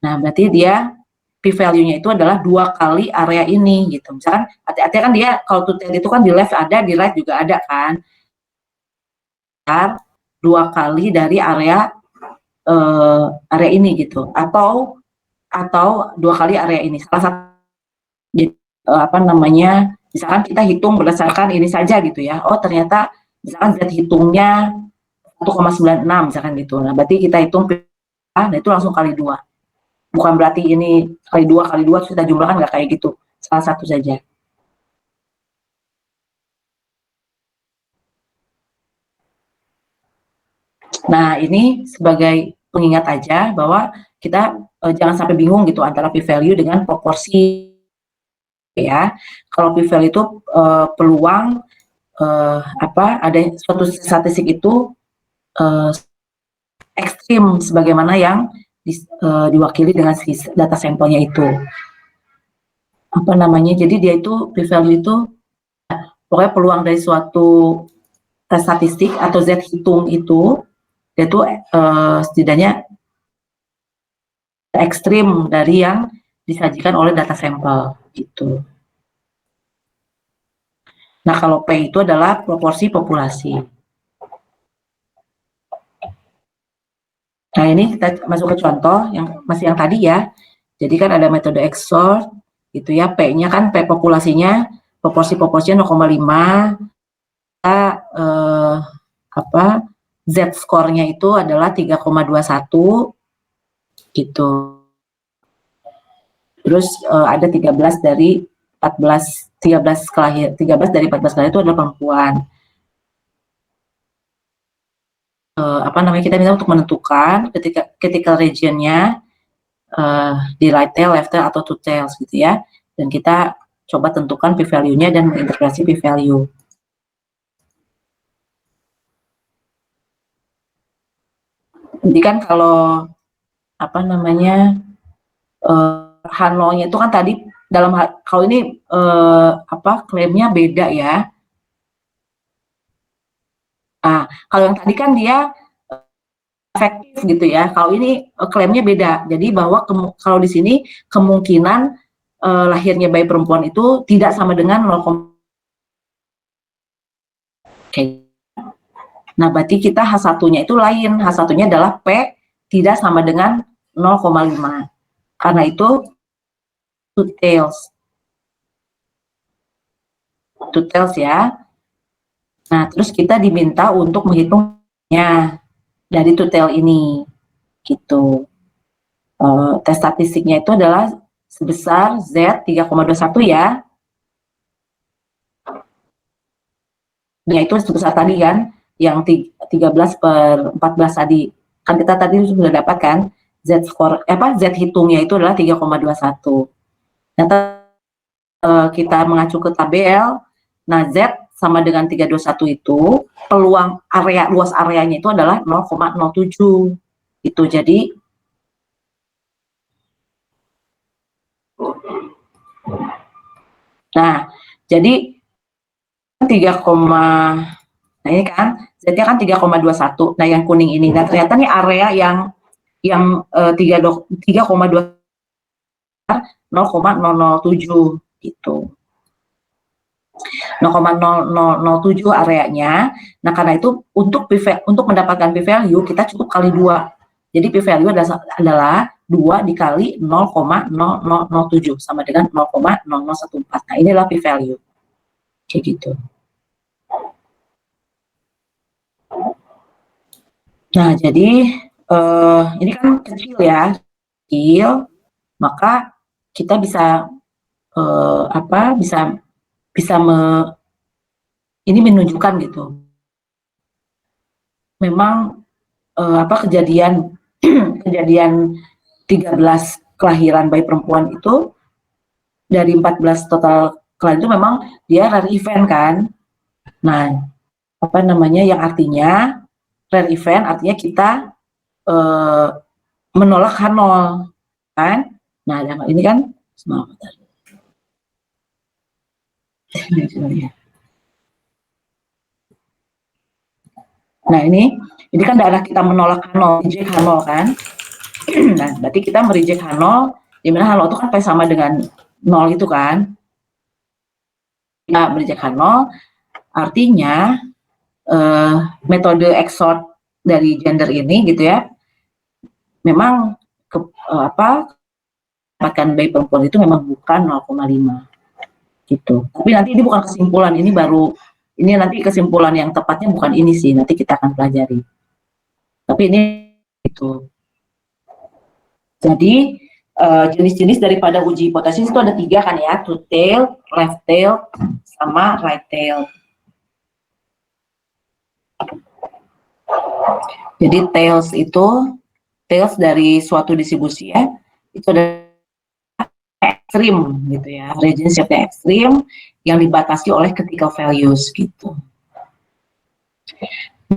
A: Nah, berarti dia p-value-nya itu adalah 2 kali area ini gitu. Misalkan hati-hati kan dia kalau to tail itu kan di left ada, di right juga ada kan. 2 kali dari area ini gitu. Atau 2 kali area ini. Salah satu misalkan kita hitung berdasarkan ini saja gitu ya. Oh, ternyata misalkan Z hitungnya 1,96 misalkan gitu. Nah, berarti kita hitung nah itu langsung kali 2. Bukan berarti ini kali 2 kita jumlahkan, nggak kayak gitu. Salah satu saja. Nah, ini sebagai pengingat aja bahwa kita jangan sampai bingung gitu antara p-value dengan proporsi ya. Kalau p-value itu peluang ada suatu statistik itu ekstrim sebagaimana yang diwakili dengan data sampelnya itu. Jadi dia itu p-value itu pokoknya peluang dari suatu tes statistik atau Z hitung itu dia itu setidaknya ekstrim dari yang disajikan oleh data sampel gitu. Nah, kalau P itu adalah proporsi populasi. Nah, ini kita masuk ke contoh yang masih yang tadi ya. Jadi kan ada metode XOR gitu ya, P-nya kan P populasinya proporsinya 0,5. Z skornya itu adalah 3,21 gitu. Terus ada 13 dari 14 dari 14 kelahiran itu adalah perempuan. Kita minta untuk menentukan critical region-nya di right tail, left tail, atau two tails gitu ya. Dan kita coba tentukan p-value-nya dan menginterpretasi p-value. Jadi kan kalau Hanlo-nya itu kan tadi kalau ini klaimnya beda ya. Nah, kalau yang tadi kan dia efektif gitu ya. Kalau ini klaimnya beda. Jadi bahwa kalau di sini kemungkinan lahirnya bayi perempuan itu tidak sama dengan 0, nah, berarti kita H1-nya itu lain. H1-nya adalah P tidak sama dengan 0,5. Karena itu two tails ya. Nah, terus kita diminta untuk menghitungnya dari two tail ini. Gitu. Tes statistiknya itu adalah sebesar Z 3,21 ya. Nah, itu sebesar tadi kan, yang 13/14 tadi. Kan kita tadi sudah dapat kan, Z hitungnya itu adalah 3,21. Nah, kita mengacu ke tabel, nah Z sama dengan 321 itu, peluang luas areanya itu adalah 0,07. Itu jadi jadi 3, nah ini kan Z-nya kan 3,21. Nah, yang kuning ini. Nah, ternyata nih area yang 3,2 0,007 gitu. 0,0007 areanya. Nah, karena itu untuk mendapatkan p-value kita cukup kali 2. Jadi p-value adalah 2 dikali 0,0007 sama dengan 0,0014. Nah, inilah p-value. Kayak gitu. Nah, jadi ini kan kecil ya, kecil, maka kita bisa ini menunjukkan gitu. Memang kejadian kejadian 13 kelahiran bayi perempuan itu dari 14 total kelahiran itu memang dia rare event kan. Nah, yang artinya rare event artinya kita menolak H0 kan. Nah, ini kan nah ini kan darah kita menolak H0, reject H0 kan. Nah, berarti kita mereject H0, dimana H0 itu kan sama dengan 0 itu kan. Kita mereject H0, artinya metode XOR dari gender ini gitu ya, memang dapatkan bayi perempuan itu memang bukan 0,5 gitu. Tapi nanti ini bukan kesimpulan, ini nanti kesimpulan yang tepatnya bukan ini sih, nanti kita akan pelajari. Tapi ini itu. Jadi jenis-jenis daripada uji hipotesis itu ada 3 kan ya, truth tail, left tail, sama right tail. Jadi tails dari suatu distribusi ya, itu ada ekstrim gitu ya, region sifatnya ekstrim yang dibatasi oleh critical values gitu.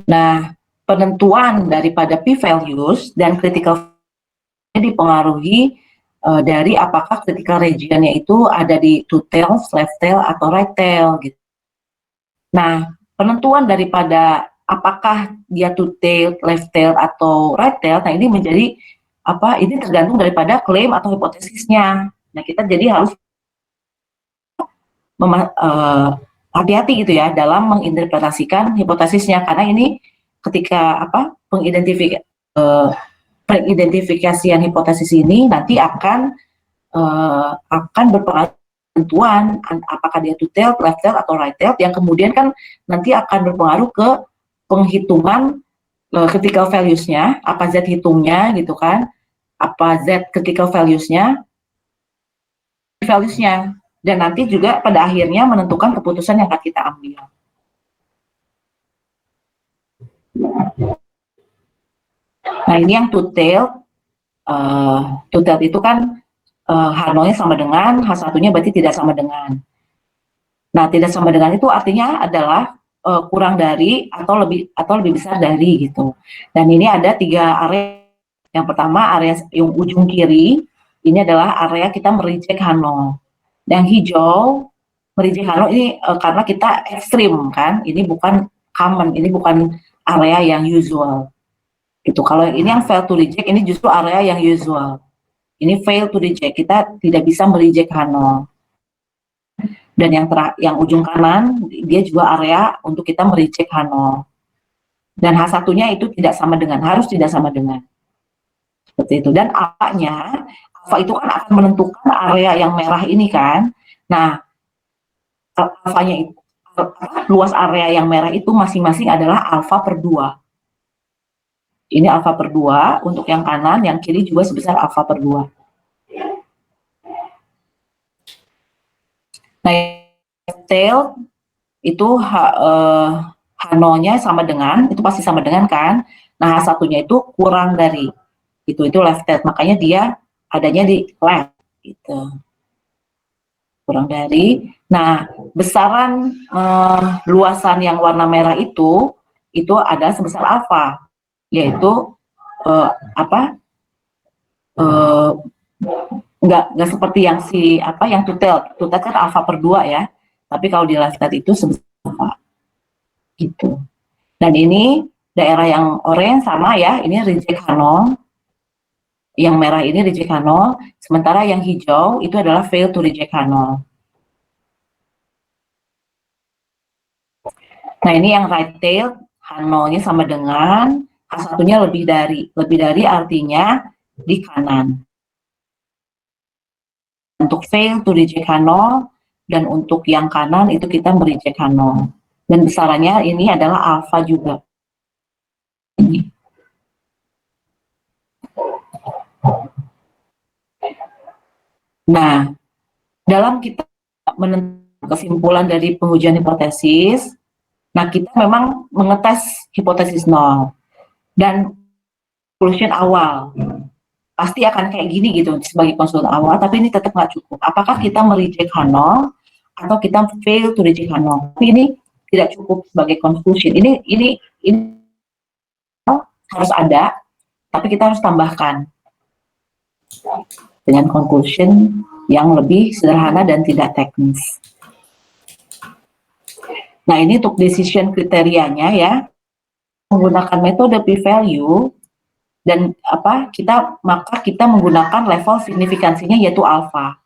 A: Nah, penentuan daripada p-values dan critical dipengaruhi dari apakah critical regionnya itu ada di two tails, left tail, atau right tail gitu. Nah, penentuan daripada apakah dia two tail, left tail, atau right tail, nah ini menjadi ini tergantung daripada klaim atau hipotesisnya. Nah, kita jadi harus hati-hati gitu ya dalam menginterpretasikan hipotesisnya, karena ini ketika pengidentifikasian hipotesis ini nanti akan berpengaruh tentuan apakah dia two tail, left tail, atau right tail, yang kemudian kan nanti akan berpengaruh ke penghitungan critical values-nya, apa Z hitungnya gitu kan, apa Z critical values-nya, dan nanti juga pada akhirnya menentukan keputusan yang akan kita ambil. Nah, ini yang two tail itu kan H0-nya sama dengan, H1-nya berarti tidak sama dengan. Nah, tidak sama dengan itu artinya adalah kurang dari atau lebih besar dari gitu. Dan ini ada 3 area. Yang pertama area yang ujung kiri, ini adalah area kita mereject H0. Yang hijau mereject H0 ini karena kita ekstrim kan, ini bukan common, ini bukan area yang usual. Gitu. Kalau ini yang fail to reject, ini justru area yang usual. Ini fail to reject, kita tidak bisa mereject H0. Dan yang ujung kanan, dia juga area untuk kita mereject H0. Dan H1-nya itu tidak sama dengan, harus tidak sama dengan. Seperti itu. Dan alfa-nya, alfa itu kan akan menentukan area yang merah ini kan. Nah, alfanya itu, luas area yang merah itu masing-masing adalah alfa per 2. Ini alfa per 2, untuk yang kanan, yang kiri juga sebesar alfa per 2. Nah, tail itu H0-nya sama dengan, itu pasti sama dengan kan. Nah, H1-nya itu kurang dari, itu left tail, makanya dia adanya di left, gitu. Kurang dari. Nah, besaran luasan yang warna merah itu adalah sebesar alfa, yaitu nggak seperti yang yang two tail kan alfa per 2 ya, tapi kalau di left tail itu sebesar alfa gitu. Dan ini daerah yang orange sama ya, ini reject H0, yang merah ini reject H0, sementara yang hijau itu adalah fail to reject H0. Nah, ini yang right tail, H0-nya sama dengan, A1-nya lebih dari artinya di kanan. Untuk fail to reject H0 dan untuk yang kanan itu kita mereject H0. Dan besarannya ini adalah alfa juga. Ini. Nah, dalam kita menentukan kesimpulan dari pengujian hipotesis, nah kita memang mengetes hipotesis 0 dan conclusion awal. Pasti akan kayak gini gitu sebagai konsultan awal, tapi ini tetap nggak cukup. Apakah kita mereject H0 atau kita fail to reject H0? Tapi ini tidak cukup sebagai conclusion. Ini harus ada, tapi kita harus tambahkan dengan conclusion yang lebih sederhana dan tidak teknis. Nah, ini untuk decision kriterianya ya, menggunakan metode p-value dan maka kita menggunakan level signifikansinya yaitu alpha.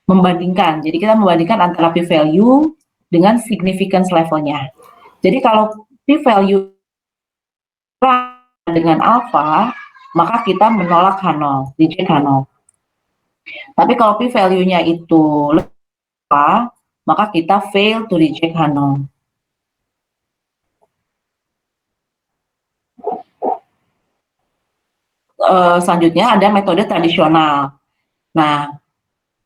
A: Membandingkan, jadi kita membandingkan antara p-value dengan significance levelnya. Jadi kalau p-value dengan alpha, maka kita menolak H0, reject H0. Tapi kalau p-value-nya itu alpha, maka kita fail to reject H0. Selanjutnya ada metode tradisional. Nah,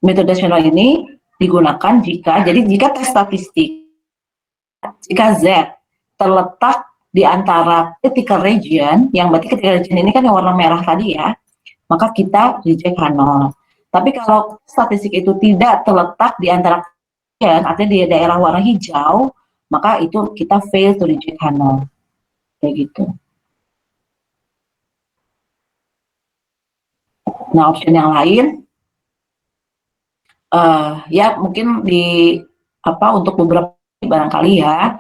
A: metode tradisional ini digunakan jika tes statistik, jika Z terletak di antara critical region, yang berarti critical region ini kan yang warna merah tadi ya, maka kita reject H0. Tapi kalau statistik itu tidak terletak di antara region, artinya di daerah warna hijau, maka itu kita fail to reject H0. Kayak gitu. Nah, option yang lain, ya mungkin untuk beberapa barangkali ya,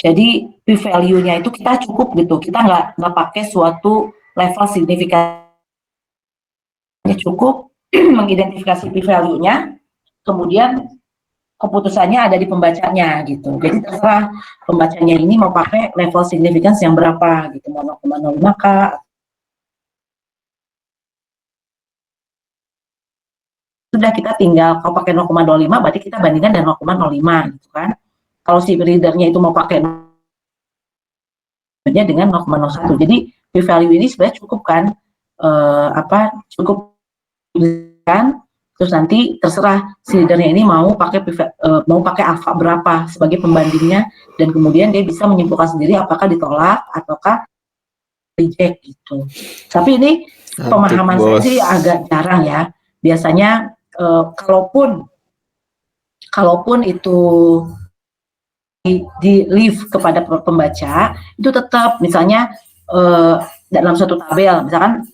A: jadi p-value-nya itu kita cukup gitu, kita nggak pakai suatu level signifikan, cukup mengidentifikasi p-value-nya, kemudian keputusannya ada di pembacanya gitu. Jadi terserah pembacanya ini mau pakai level significance yang berapa gitu, mau 0,05 kah. Sudah kita tinggal, kalau pakai 0,25 berarti kita bandingkan dengan 0,05 gitu kan. Kalau si readernya itu mau pakai dengan 0,01. Jadi p-value ini sebenarnya cukup kan, cukup kan, terus nanti terserah si readernya ini mau pakai alfa berapa sebagai pembandingnya, dan kemudian dia bisa menyimpulkan sendiri apakah ditolak ataukah reject gitu. Tapi ini pemahaman saya sih agak jarang ya. Biasanya kalaupun itu di leave kepada pembaca, itu tetap misalnya dalam suatu tabel, misalkan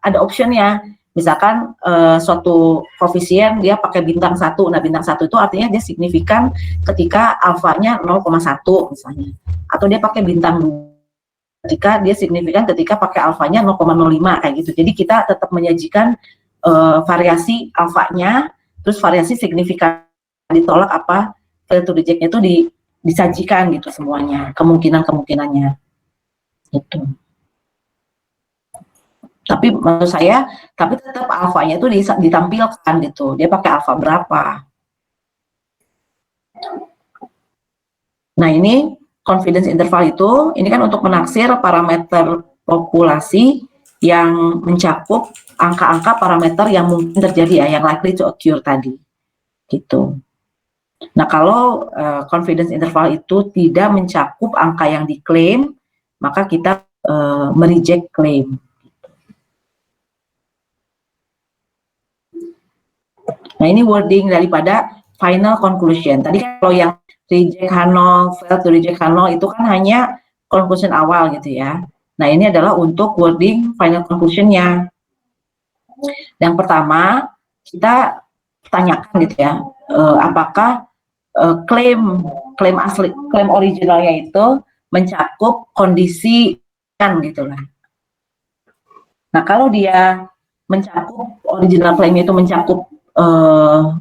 A: ada optionnya, misalkan suatu koefisien dia pakai bintang 1, nah bintang 1 itu artinya dia signifikan ketika alfanya 0,1 misalnya, atau dia pakai bintang 2 ketika dia signifikan ketika pakai alfanya 0,05 kayak gitu. Jadi kita tetap menyajikan variasi alfanya, terus variasi signifikan ditolak apa, fail to reject-nya itu disajikan gitu semuanya, kemungkinannya gitu. Tapi menurut saya, tetap alfanya itu ditampilkan gitu, dia pakai alfa berapa. Nah, ini confidence interval itu, ini kan untuk menaksir parameter populasi yang mencakup angka-angka parameter yang mungkin terjadi ya, yang likely to occur tadi, gitu. Nah, kalau confidence interval itu tidak mencakup angka yang diklaim, maka kita mereject claim. Nah, ini wording daripada final conclusion. Tadi kalau yang reject H0, fail to reject H0 itu kan hanya conclusion awal gitu ya. Nah, ini adalah untuk wording final conclusion-nya. Yang pertama, kita tanyakan gitu ya, apakah klaim originalnya itu mencakup kondisi kan gitu lah. Nah, kalau dia mencakup original claim itu mencakup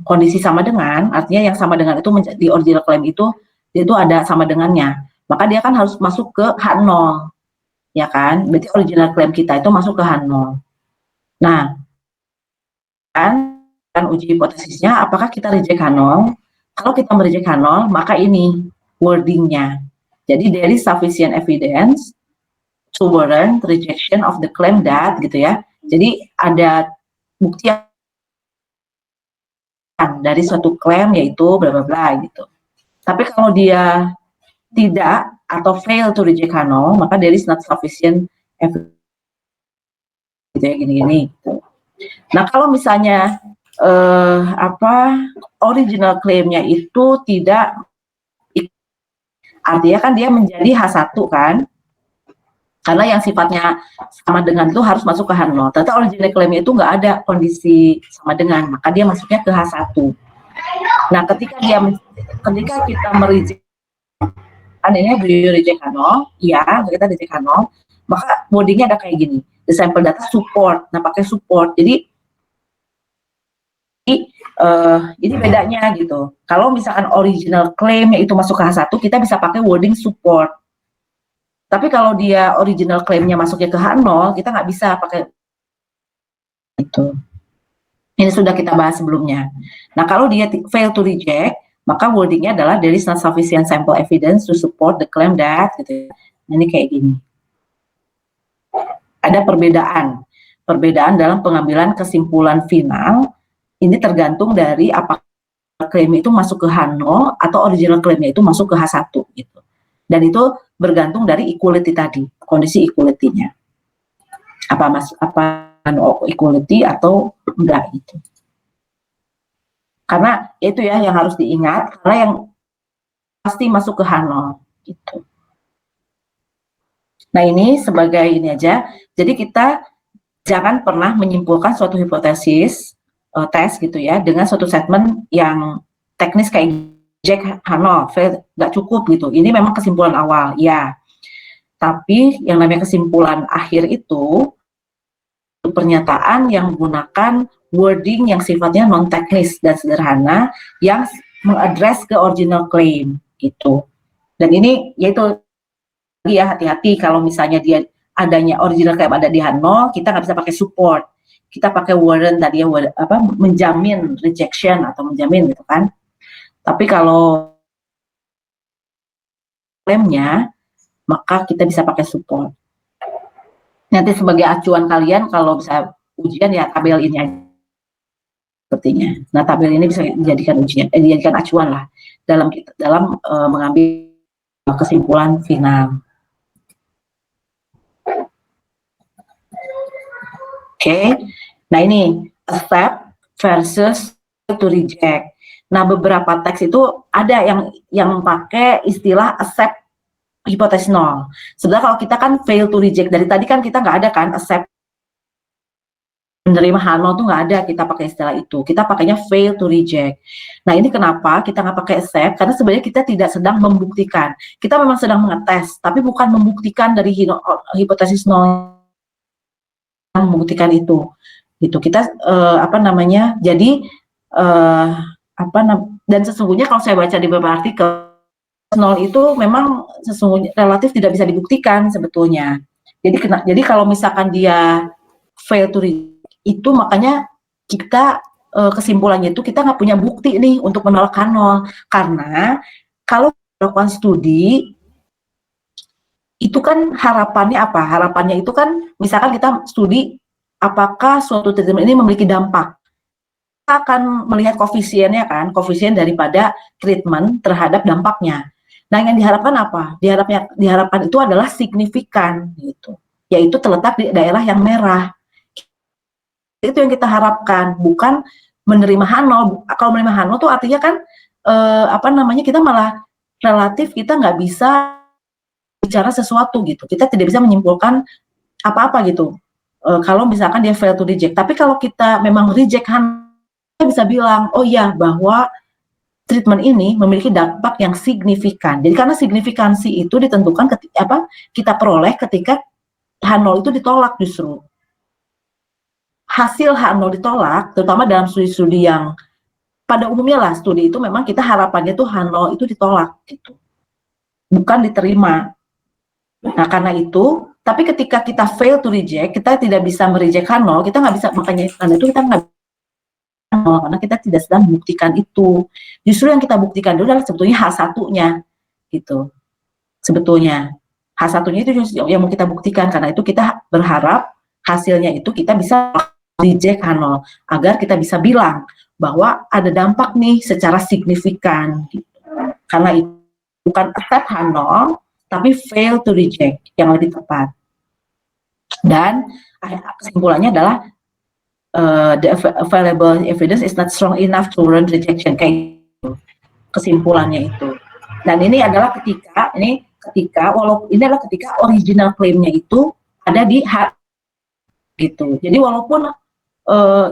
A: kondisi sama dengan, artinya yang sama dengan itu di original claim itu itu ada sama dengannya. Maka dia kan harus masuk ke H0, ya kan? Berarti original claim kita itu masuk ke H0. Nah, kan uji hipotesisnya apakah kita reject H0? Kalau kita mereject H0, maka ini wordingnya. Jadi there is sufficient evidence to warrant rejection of the claim that, gitu ya. Jadi ada bukti dari suatu klaim yaitu bla bla bla gitu. Tapi kalau dia tidak atau fail to reject H0, maka there is not sufficient evidence, gitu ya, gini-gini. Gitu. Nah kalau misalnya original claim-nya itu tidak, artinya kan dia menjadi H1 kan, karena yang sifatnya sama dengan itu harus masuk ke H0. Ternyata original claim-nya itu nggak ada kondisi sama dengan, maka dia masuknya ke H1. Nah ketika kita mereject, anehnya do you reject H0? Iya, kita reject H0, maka wordingnya ada kayak gini, the sample data support. Nah pakai support, jadi bedanya gitu. Kalau misalkan original claim-nya itu masuk ke H1, kita bisa pakai wording support. Tapi kalau dia original claim-nya masuknya ke H0, kita nggak bisa pakai itu. Ini sudah kita bahas sebelumnya. Nah, kalau dia fail to reject, maka wordingnya adalah there is not sufficient sample evidence to support the claim that, gitu. Nah, ini kayak gini. Ada perbedaan dalam pengambilan kesimpulan final. Ini tergantung dari apakah klaim itu masuk ke H0 atau original klaimnya itu masuk ke H1 gitu. Dan itu bergantung dari equality tadi, kondisi equality-nya. Apa equality atau enggak gitu. Karena itu ya yang harus diingat, karena yang pasti masuk ke H0 gitu. Nah, ini sebagai ini aja. Jadi kita jangan pernah menyimpulkan suatu hipotesis tes gitu ya dengan suatu statement yang teknis kayak Jack H0 nggak cukup gitu. Ini memang kesimpulan awal ya, tapi yang namanya kesimpulan akhir itu pernyataan yang menggunakan wording yang sifatnya non teknis dan sederhana yang mengadres ke original claim gitu. Dan ini yaitu ya hati-hati kalau misalnya dia adanya original claim ada di H0, kita nggak bisa pakai support. Kita pakai warrant tadi ya, menjamin rejection atau menjamin gitu kan. Tapi kalau klaimnya, maka kita bisa pakai support. Nanti sebagai acuan kalian kalau bisa ujian ya tabel ini aja sepertinya. Nah tabel ini bisa dijadikan dijadikan acuan lah dalam mengambil kesimpulan final. Oke. Nah ini accept versus to reject. Nah beberapa teks itu ada yang pakai istilah accept hipotesis nol. Sebenarnya kalau kita kan fail to reject, dari tadi kan kita nggak ada kan accept menerima H0 tuh nggak ada, kita pakai istilah itu. Kita pakainya fail to reject. Nah ini kenapa kita nggak pakai accept? Karena sebenarnya kita tidak sedang membuktikan. Kita memang sedang mengetes, tapi bukan membuktikan dari hipotesis nol, membuktikan itu. Gitu. Kita jadi dan sesungguhnya kalau saya baca di beberapa artikel, nol itu memang sesungguhnya relatif tidak bisa dibuktikan sebetulnya. Jadi kalau misalkan dia fail to reject, itu makanya kita kesimpulannya itu kita nggak punya bukti nih untuk menolak H0, karena kalau melakukan studi itu kan harapannya apa? Harapannya itu kan misalkan kita studi apakah suatu treatment ini memiliki dampak. Kita akan melihat koefisiennya kan, koefisien daripada treatment terhadap dampaknya. Nah, yang diharapkan apa? Diharapkan itu adalah signifikan gitu. Yaitu terletak di daerah yang merah. Itu yang kita harapkan, bukan menerima H0. Kalau menerima H0 itu artinya kan kita malah relatif kita nggak bisa bicara sesuatu gitu. Kita tidak bisa menyimpulkan apa-apa gitu. Kalau misalkan dia fail to reject. Tapi kalau kita memang reject H0, kita bisa bilang, oh ya, bahwa treatment ini memiliki dampak yang signifikan. Jadi karena signifikansi itu ditentukan kita peroleh ketika H0 itu ditolak justru. Hasil H0 ditolak, terutama dalam studi-studi yang pada umumnya lah studi itu memang kita harapannya tuh H0 itu ditolak gitu, bukan diterima. Nah karena itu, tapi ketika kita fail to reject, kita tidak bisa mereject H0, kita nggak bisa, makanya karena itu kita nggak karena kita tidak sedang membuktikan itu. Justru yang kita buktikan dulu adalah sebetulnya H1-nya gitu. Sebetulnya H1-nya itu yang mau kita buktikan, karena itu kita berharap hasilnya itu kita bisa reject H0 agar kita bisa bilang bahwa ada dampak nih secara signifikan gitu. Karena itu bukan accept H0 tapi fail to reject yang lebih tepat. Dan kesimpulannya adalah the available evidence is not strong enough to warrant rejection, kayak gitu. Kesimpulannya itu. Dan ini adalah ketika walaupun ini adalah ketika original claim-nya itu ada di gitu. Jadi walaupun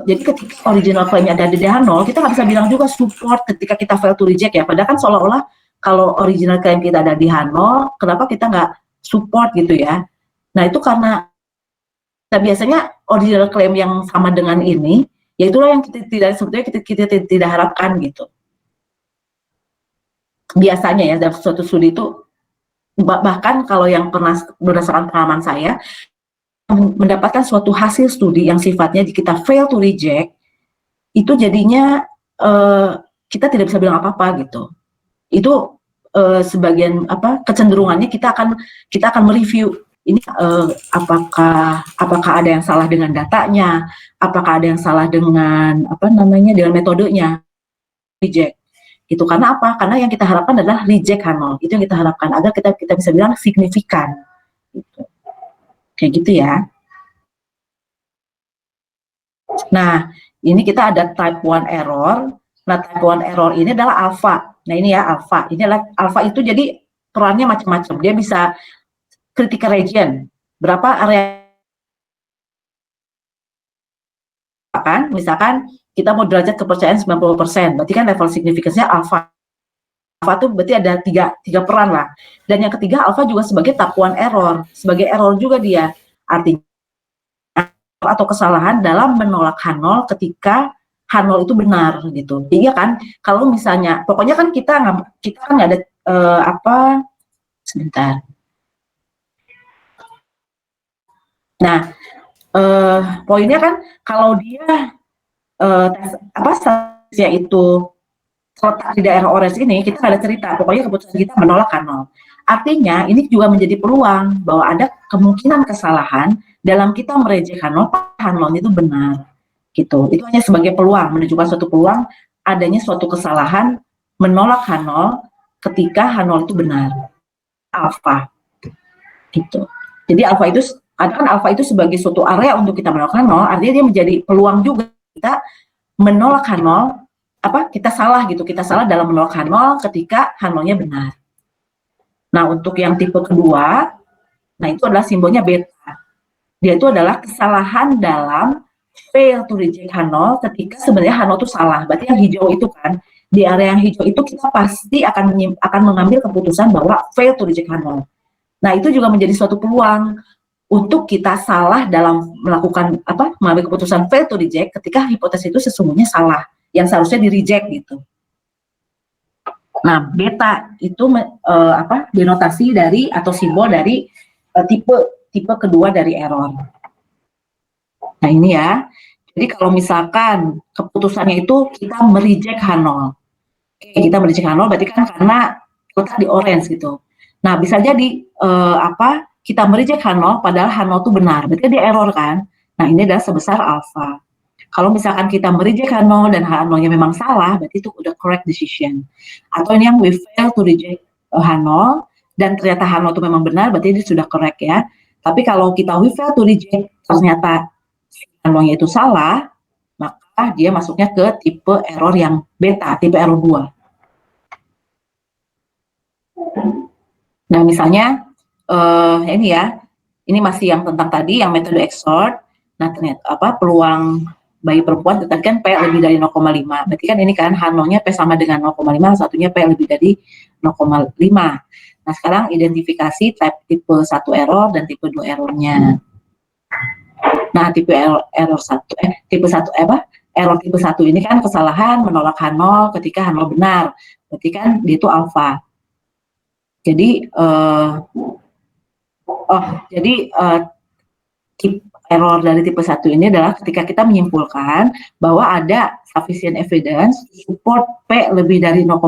A: jadi ketika original claim-nya ada di H0, kita nggak bisa bilang juga support ketika kita fail to reject ya. Padahal kan seolah-olah kalau original claim kita ada di H0, kenapa kita nggak support gitu ya? Nah itu karena biasanya original claim yang sama dengan ini, ya itulah yang kita tidak harapkan gitu. Biasanya ya dalam suatu studi itu, bahkan kalau yang pernah berdasarkan pengalaman saya, mendapatkan suatu hasil studi yang sifatnya kita fail to reject, itu jadinya kita tidak bisa bilang apa-apa gitu. Itu sebagian kecenderungannya kita akan mereview ini apakah ada yang salah dengan datanya, apakah ada yang salah dengan dengan metodenya reject gitu. Karena apa? Karena yang kita harapkan adalah reject H0, itu yang kita harapkan agar kita bisa bilang signifikan gitu. Kayak gitu ya. Nah ini kita ada type 1 error. Nah type 1 error ini adalah alpha. Nah ini ya alpha, ini adalah alpha itu jadi perannya macam-macam. Dia bisa critical region, berapa area kan, misalkan kita mau derajat kepercayaan 90%, berarti kan level significance-nya alpha. Alpha itu berarti ada tiga peran lah. Dan yang ketiga alpha juga sebagai type 1 error, sebagai error juga dia. Artinya atau kesalahan dalam menolak H0 ketika H0 itu benar gitu. Iya kan? Kalau misalnya, pokoknya kan kita kan nggak ada sebentar. Nah, poinnya kan kalau dia statusnya itu terletak di daerah orange ini, kita nggak ada cerita. Pokoknya keputusan kita menolak H0. Artinya ini juga menjadi peluang bahwa ada kemungkinan kesalahan dalam kita mereject H0 itu benar. Gitu. Itu hanya sebagai peluang, menunjukkan suatu peluang adanya suatu kesalahan menolak H0 ketika H0 itu benar. Alpha. Gitu. Jadi alpha itu sebagai suatu area untuk kita menolak H0, artinya dia menjadi peluang juga kita menolak H0, kita salah gitu, kita salah dalam menolak H0 ketika H0-nya benar. Nah untuk yang tipe kedua, nah itu adalah simbolnya beta. Dia itu adalah kesalahan dalam fail to reject H0 ketika sebenarnya H0 itu salah. Berarti yang hijau itu kan, di area yang hijau itu kita pasti akan mengambil keputusan bahwa fail to reject H0. Nah itu juga menjadi suatu peluang untuk kita salah dalam mengambil keputusan fail to reject ketika hipotesis itu sesungguhnya salah, yang seharusnya di reject gitu. Nah beta itu denotasi dari atau simbol dari tipe kedua dari error. Nah ini ya, jadi kalau misalkan keputusannya itu kita mereject H0, kita mereject H0 berarti kan karena letak di orange gitu. Nah bisa jadi kita mereject H0 padahal H0 itu benar, berarti dia error kan. Nah ini adalah sebesar alpha. Kalau misalkan kita mereject H0 dan H0-nya memang salah, berarti itu udah correct decision. Atau ini yang we fail to reject H0 dan ternyata H0 itu memang benar, berarti ini sudah correct ya. Tapi kalau kita we fail to reject ternyata H0-nya itu salah, maka dia masuknya ke tipe error yang beta, tipe error 2. Nah misalnya ini ya, ini masih yang tentang tadi yang metode XOR. Nah ternyata peluang bayi perempuan tadi kan P lebih dari 0,5. Berarti kan ini kan H0-nya P sama dengan 0,5, satunya P lebih dari 0,5. Nah sekarang identifikasi tipe 1 error dan tipe 2 errornya. Nah tipe error 1 tipe 1 error tipe 1 ini kan kesalahan menolak H0 ketika H0 benar. Berarti kan dia itu alfa. Jadi error dari tipe 1 ini adalah ketika kita menyimpulkan bahwa ada sufficient evidence support P lebih dari 0,5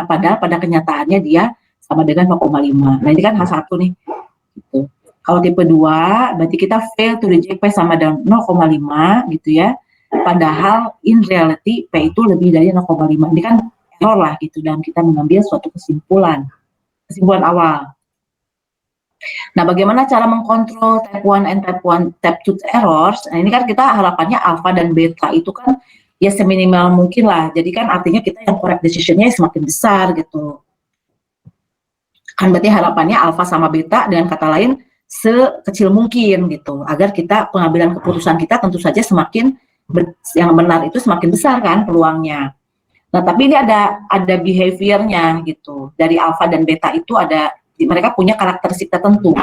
A: padahal pada kenyataannya dia sama dengan 0,5. Nah, ini kan H1 nih. Gitu. Kalau tipe 2 berarti kita fail to reject P sama dengan 0,5 gitu ya. Padahal in reality P itu lebih dari 0,5. Ini kan error lah gitu dan kita mengambil suatu kesimpulan awal. Nah, bagaimana cara mengkontrol type 1 and type 2 errors? Nah, ini kan kita harapannya alpha dan beta itu kan ya seminimal mungkin lah. Jadi kan artinya kita yang correct decision-nya semakin besar gitu. Kan berarti harapannya alpha sama beta dengan kata lain sekecil mungkin gitu. Agar kita pengambilan keputusan kita tentu saja semakin yang benar itu semakin besar kan peluangnya. Nah, tapi ini ada behavior-nya gitu. Dari alpha dan beta itu mereka punya karakteristik tertentu.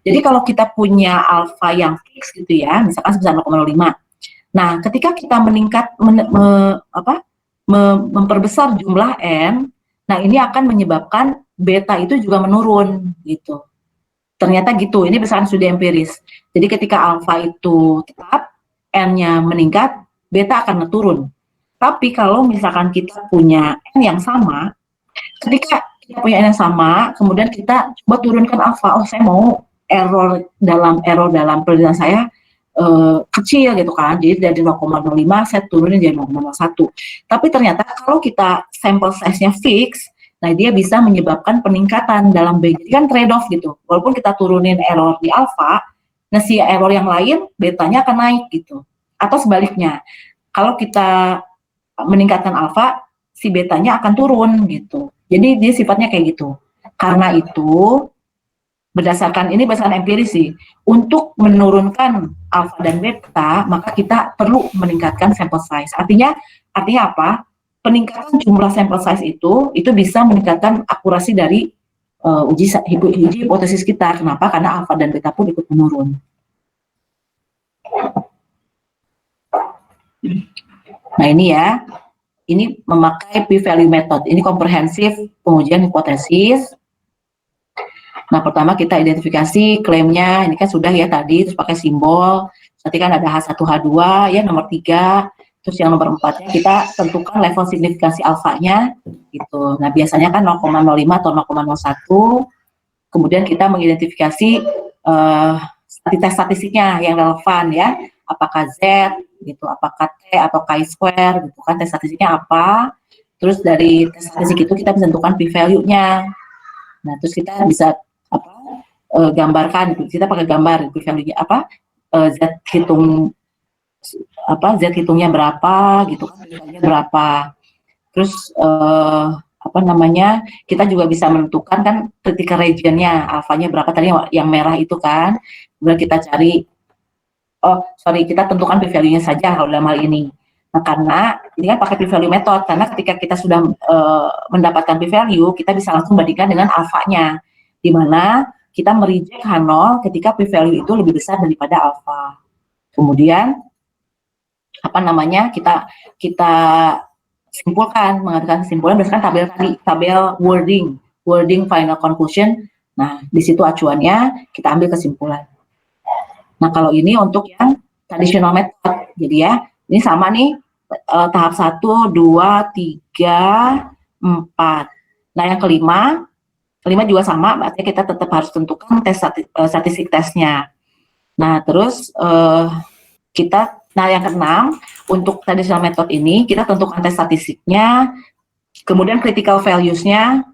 A: Jadi kalau kita punya alfa yang fix gitu ya, misalkan sebesar 0,05. Nah, ketika kita memperbesar jumlah n, nah ini akan menyebabkan beta itu juga menurun gitu. Ternyata gitu, ini berdasarkan studi empiris. Jadi ketika alfa itu tetap, n-nya meningkat, beta akan turun. Tapi kalau misalkan kita punya n yang sama, ketika kita punya n yang sama, kemudian kita coba turunkan alfa. Oh, saya mau error dalam penelitian saya kecil gitu kan. Jadi dari 0,05 saya turunin jadi 0,01. Tapi ternyata kalau kita sampel size-nya fix, nah dia bisa menyebabkan peningkatan dalam B. Jadi kan trade off gitu. Walaupun kita turunin error di alfa, nah si error yang lain betanya akan naik gitu. Atau sebaliknya, kalau kita meningkatkan alfa, si betanya akan turun gitu. Jadi dia sifatnya kayak gitu. Karena itu berdasarkan empiris sih, untuk menurunkan alfa dan beta, maka kita perlu meningkatkan sample size. Artinya apa? Peningkatan jumlah sample size itu bisa meningkatkan akurasi dari uji hipotesis kita. Kenapa? Karena alfa dan beta pun ikut menurun. Nah ini ya. Ini memakai p-value method. Ini komprehensif pengujian hipotesis. Nah, pertama kita identifikasi klaimnya. Ini kan sudah ya tadi, terus pakai simbol. Nanti kan ada H1, H2, ya nomor 3. Terus yang nomor 4-nya kita tentukan level signifikansi alfanya. Gitu. Nah, biasanya kan 0,05 atau 0,01. Kemudian kita mengidentifikasi statistiknya yang relevan ya. Apakah Z, gitu, apakah T atau Chi-square, gitu kan, tes statistiknya apa, terus dari tes statistik itu kita bisa tentukan p-value-nya. Nah, terus kita bisa gambarkan, kita pakai gambar p-value-nya apa, Z hitungnya berapa, gitu kan, p-value-nya berapa. Terus kita juga bisa menentukan kan critical region-nya, alfanya berapa tadi yang merah itu kan, kemudian kita cari kita tentukan p-value-nya saja kalau dalam hal ini. Nah, karena ini kan pakai p-value method, karena ketika kita sudah mendapatkan p-value, kita bisa langsung bandingkan dengan alfanya, di mana kita mereject H0 ketika p-value itu lebih besar daripada alfa. Kemudian kita simpulkan, mengatakan kesimpulan berdasarkan tabel wording final conclusion. Nah, di situ acuannya kita ambil kesimpulan. Nah, kalau ini untuk yang traditional method, jadi ya, ini sama nih, tahap 1, 2, 3, 4. Nah, yang kelima juga sama, berarti kita tetap harus tentukan statistik tesnya. Nah, terus yang keenam, untuk traditional method ini, kita tentukan tes statistiknya, kemudian critical values-nya.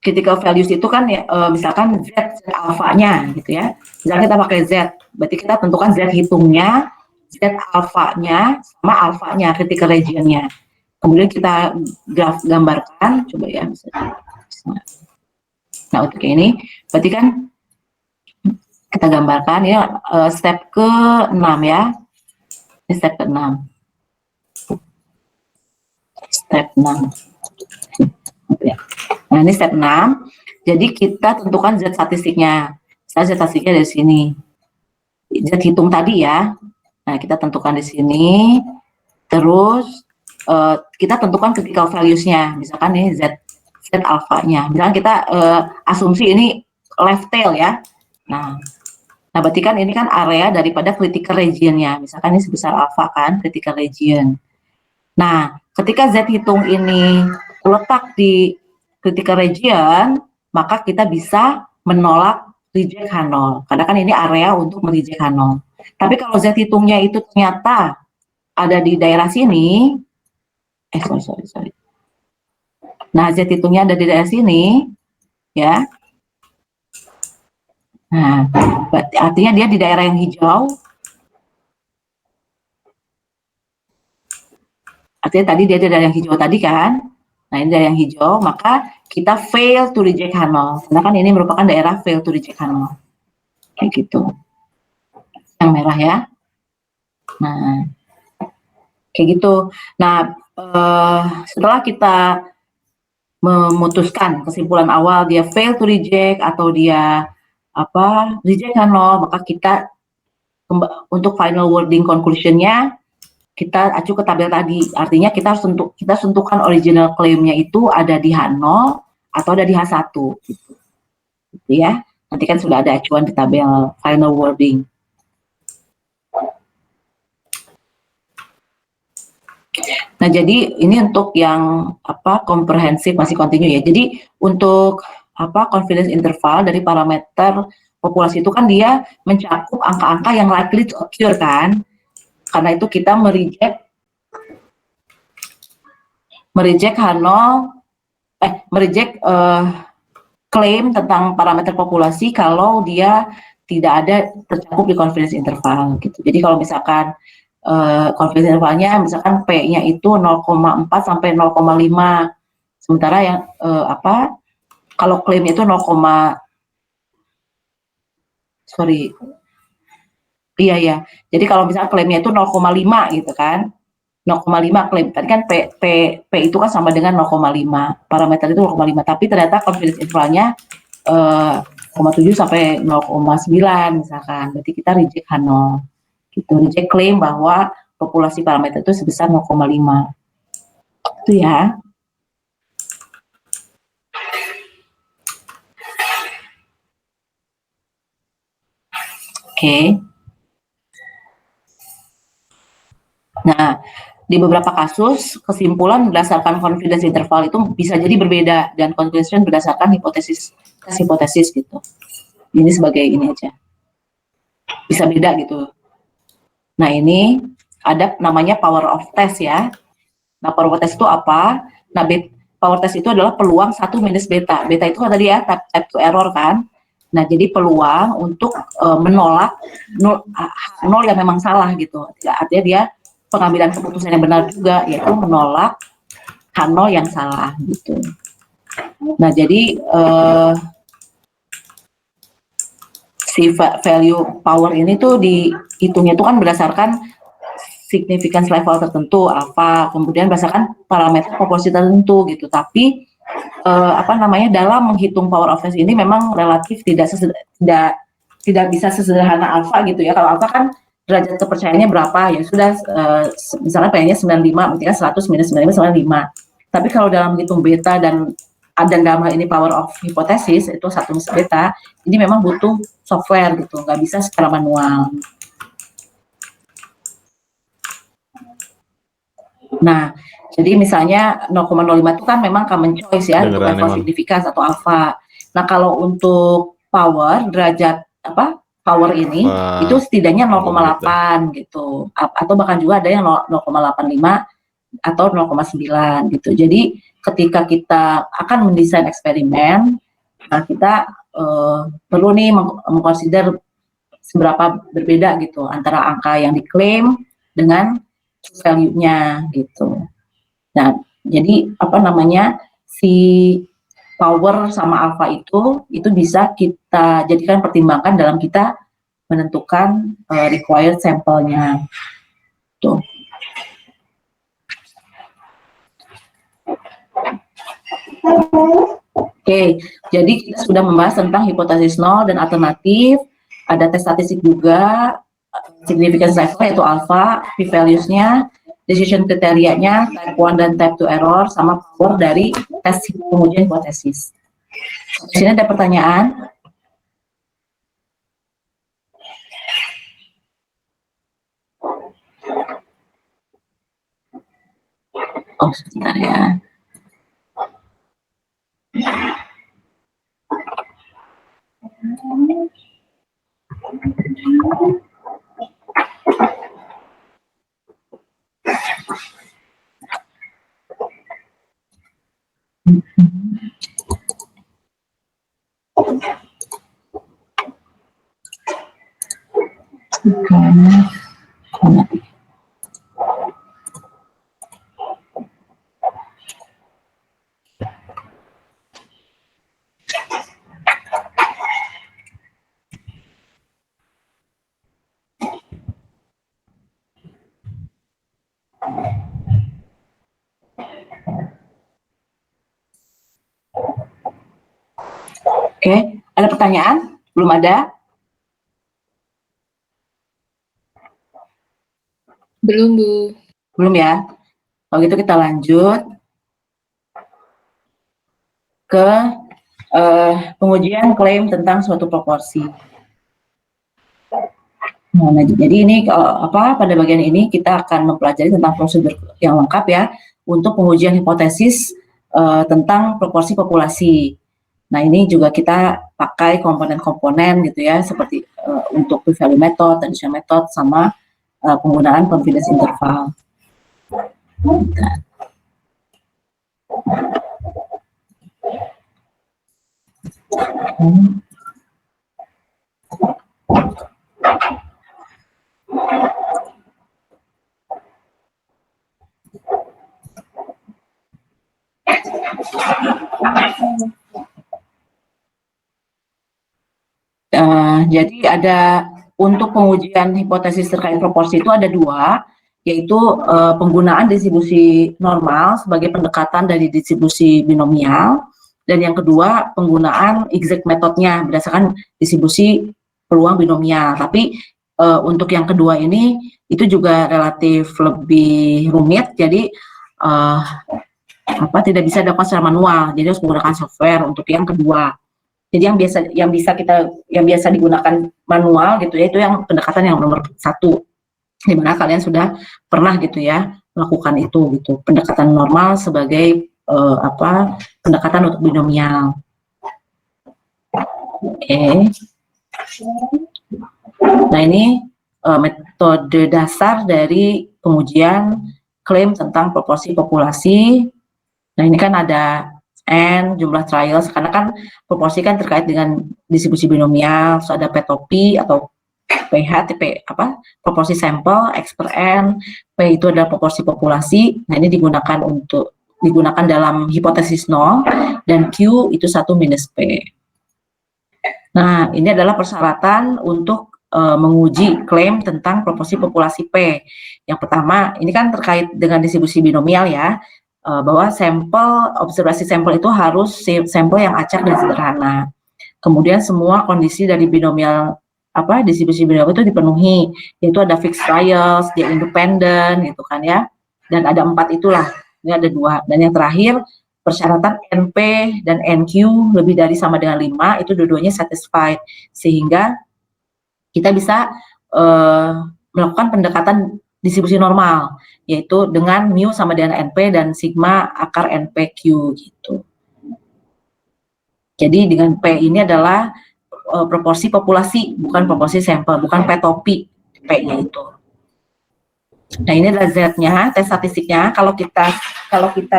A: Critical values itu kan misalkan Z alfanya gitu ya. Misalkan kita pakai Z, berarti kita tentukan Z hitungnya, Z alfanya sama alfanya, critical region-nya. Kemudian kita gambarkan, coba ya. Nah, untuk ini berarti kan kita gambarkan ya step ke-6 ya. Ini step ke-6. Step 6. Nah, ini step 6. Jadi kita tentukan Z statistiknya. Z statistiknya dari sini. Z hitung tadi ya. Nah, kita tentukan di sini. Terus kita tentukan critical values-nya, misalkan ini Z alpha-nya. Misalkan kita asumsi ini left tail ya. Nah, berarti kan ini kan area daripada critical region-nya. Misalkan ini sebesar alpha kan, critical region. Nah, ketika Z hitung ini letak di critical region, maka kita bisa menolak reject H0. Karena kan ini area untuk mereject H0. Tapi kalau Z hitungnya itu ternyata ada di daerah sini, sorry. Nah, Z hitungnya ada di daerah sini, ya. Nah, artinya dia di daerah yang hijau. Artinya tadi dia di daerah yang hijau tadi kan. Nah, ini daerah yang hijau, maka kita fail to reject H0. Karena kan ini merupakan daerah fail to reject H0. Kayak gitu. Yang merah ya. Nah, kayak gitu. Nah, setelah kita memutuskan kesimpulan awal dia fail to reject atau dia reject H0, maka kita untuk final wording conclusion-nya kita acu ke tabel tadi. Artinya kita tentukan original claim-nya itu ada di H0 atau ada di H1 gitu ya. Nanti kan sudah ada acuan di tabel final wording. Nah, jadi ini untuk yang komprehensif masih kontinu ya. Jadi untuk confidence interval dari parameter populasi itu kan dia mencakup angka-angka yang likely to occur kan. Karena itu kita mereject klaim tentang parameter populasi kalau dia tidak ada tercakup di confidence interval gitu. Jadi kalau misalkan confidence intervalnya misalkan P-nya itu 0,4 sampai 0,5. Sementara yang kalau klaimnya itu Jadi kalau misalkan klaimnya itu 0,5 gitu kan. 0,5 klaim. Tadi kan P itu kan sama dengan 0,5. Parameter itu 0,5, tapi ternyata confidence intervalnya 0,7 sampai 0,9 misalkan. Berarti kita reject H0. Gitu, reject klaim bahwa populasi parameter itu sebesar 0,5. Itu ya. Oke. Nah, di beberapa kasus kesimpulan berdasarkan confidence interval itu bisa jadi berbeda dan conclusion berdasarkan hipotesis gitu. Ini sebagai ini aja. Bisa beda gitu. Nah, ini ada namanya power of test ya. Nah, power of test itu apa? Nah, power test itu adalah peluang 1 minus beta. Beta itu tadi ya type to error kan. Nah, jadi peluang untuk menolak 0 yang memang salah gitu. Artinya dia pengambilan keputusan yang benar juga, yaitu menolak H0 yang salah gitu. Nah, jadi si value power ini tuh dihitungnya itu kan berdasarkan significance level tertentu alpha, kemudian berdasarkan parameter populasi tertentu gitu. Tapi dalam menghitung power of test ini memang relatif tidak bisa sesederhana alpha gitu ya. Kalau alpha kan derajat kepercayaannya berapa ya sudah, misalnya P-nya 95, berarti kan 100 minus 95 95. Tapi kalau dalam menghitung beta dan dalam hal ini power of hypothesis itu 1 minus beta, ini memang butuh software gitu, nggak bisa secara manual. Nah, jadi misalnya 0,05 itu kan memang common choice ya, untuk level signifikans atau alpha. Nah, kalau untuk power, derajat power ini itu setidaknya 0,8 gitu, atau bahkan juga ada yang 0,85 atau 0,9 gitu. Jadi ketika kita akan mendesain eksperimen, kita perlu nih mengconsider seberapa berbeda gitu antara angka yang diklaim dengan value-nya gitu. Nah, jadi si power sama alpha itu bisa kita jadikan pertimbangan dalam kita menentukan required sampelnya. Tuh. Oke, jadi kita sudah membahas tentang hipotesis nol dan alternatif. Ada tes statistik juga, significance level yaitu alpha, p-values-nya. decision kriterianya, type 1 dan type 2 error, sama power dari tes pengujian hipotesis. Di sini ada pertanyaan. Oh, sebentar ya. Oke, ada pertanyaan? Belum ada?
C: Belum, Bu.
A: Belum ya? Kalau gitu kita lanjut ke pengujian klaim tentang suatu proporsi. Nah, jadi ini pada bagian ini kita akan mempelajari tentang prosedur yang lengkap ya untuk pengujian hipotesis tentang proporsi populasi. Nah, ini juga kita pakai komponen-komponen gitu ya, seperti untuk p-value method, addition method, sama penggunaan confidence interval. Jadi ada untuk pengujian hipotesis terkait proporsi itu ada dua, yaitu penggunaan distribusi normal sebagai pendekatan dari distribusi binomial, dan yang kedua penggunaan exact metodenya berdasarkan distribusi peluang binomial. Tapi untuk yang kedua ini itu juga relatif lebih rumit, jadi tidak bisa dilakukan secara manual, jadi harus menggunakan software untuk yang kedua. Jadi yang biasa digunakan manual gitu ya, itu yang pendekatan yang nomor 1, di mana kalian sudah pernah gitu ya melakukan itu gitu, pendekatan normal sebagai pendekatan untuk binomial. Oke. Nah, ini metode dasar dari pengujian klaim tentang proporsi populasi. Nah, ini kan ada N, jumlah trials, karena kan proporsi kan terkait dengan distribusi binomial, terus ada P-topi atau PH, proporsi sampel, X per N, P itu adalah proporsi populasi. Nah, ini digunakan dalam hipotesis 0, dan Q itu 1 minus P. Nah, ini adalah persyaratan untuk menguji klaim tentang proporsi populasi P. Yang pertama, ini kan terkait dengan distribusi binomial ya, bahwa observasi sampel itu harus sampel yang acak dan sederhana. Kemudian semua kondisi dari binomial distribusi binomial itu dipenuhi, yaitu ada fixed trials, dia independen gitu kan ya, dan ada 4 itulah, ini ada 2. Dan yang terakhir persyaratan NP dan NQ lebih dari sama dengan 5, itu dua-duanya satisfied, sehingga kita bisa melakukan pendekatan distribusi normal, yaitu dengan mu sama dengan NP dan sigma akar NPQ gitu. Jadi dengan P ini adalah proporsi populasi, bukan proporsi sampel, bukan P-topi P-nya itu. Nah, ini adalah Z-nya, tes statistiknya. Kalau kita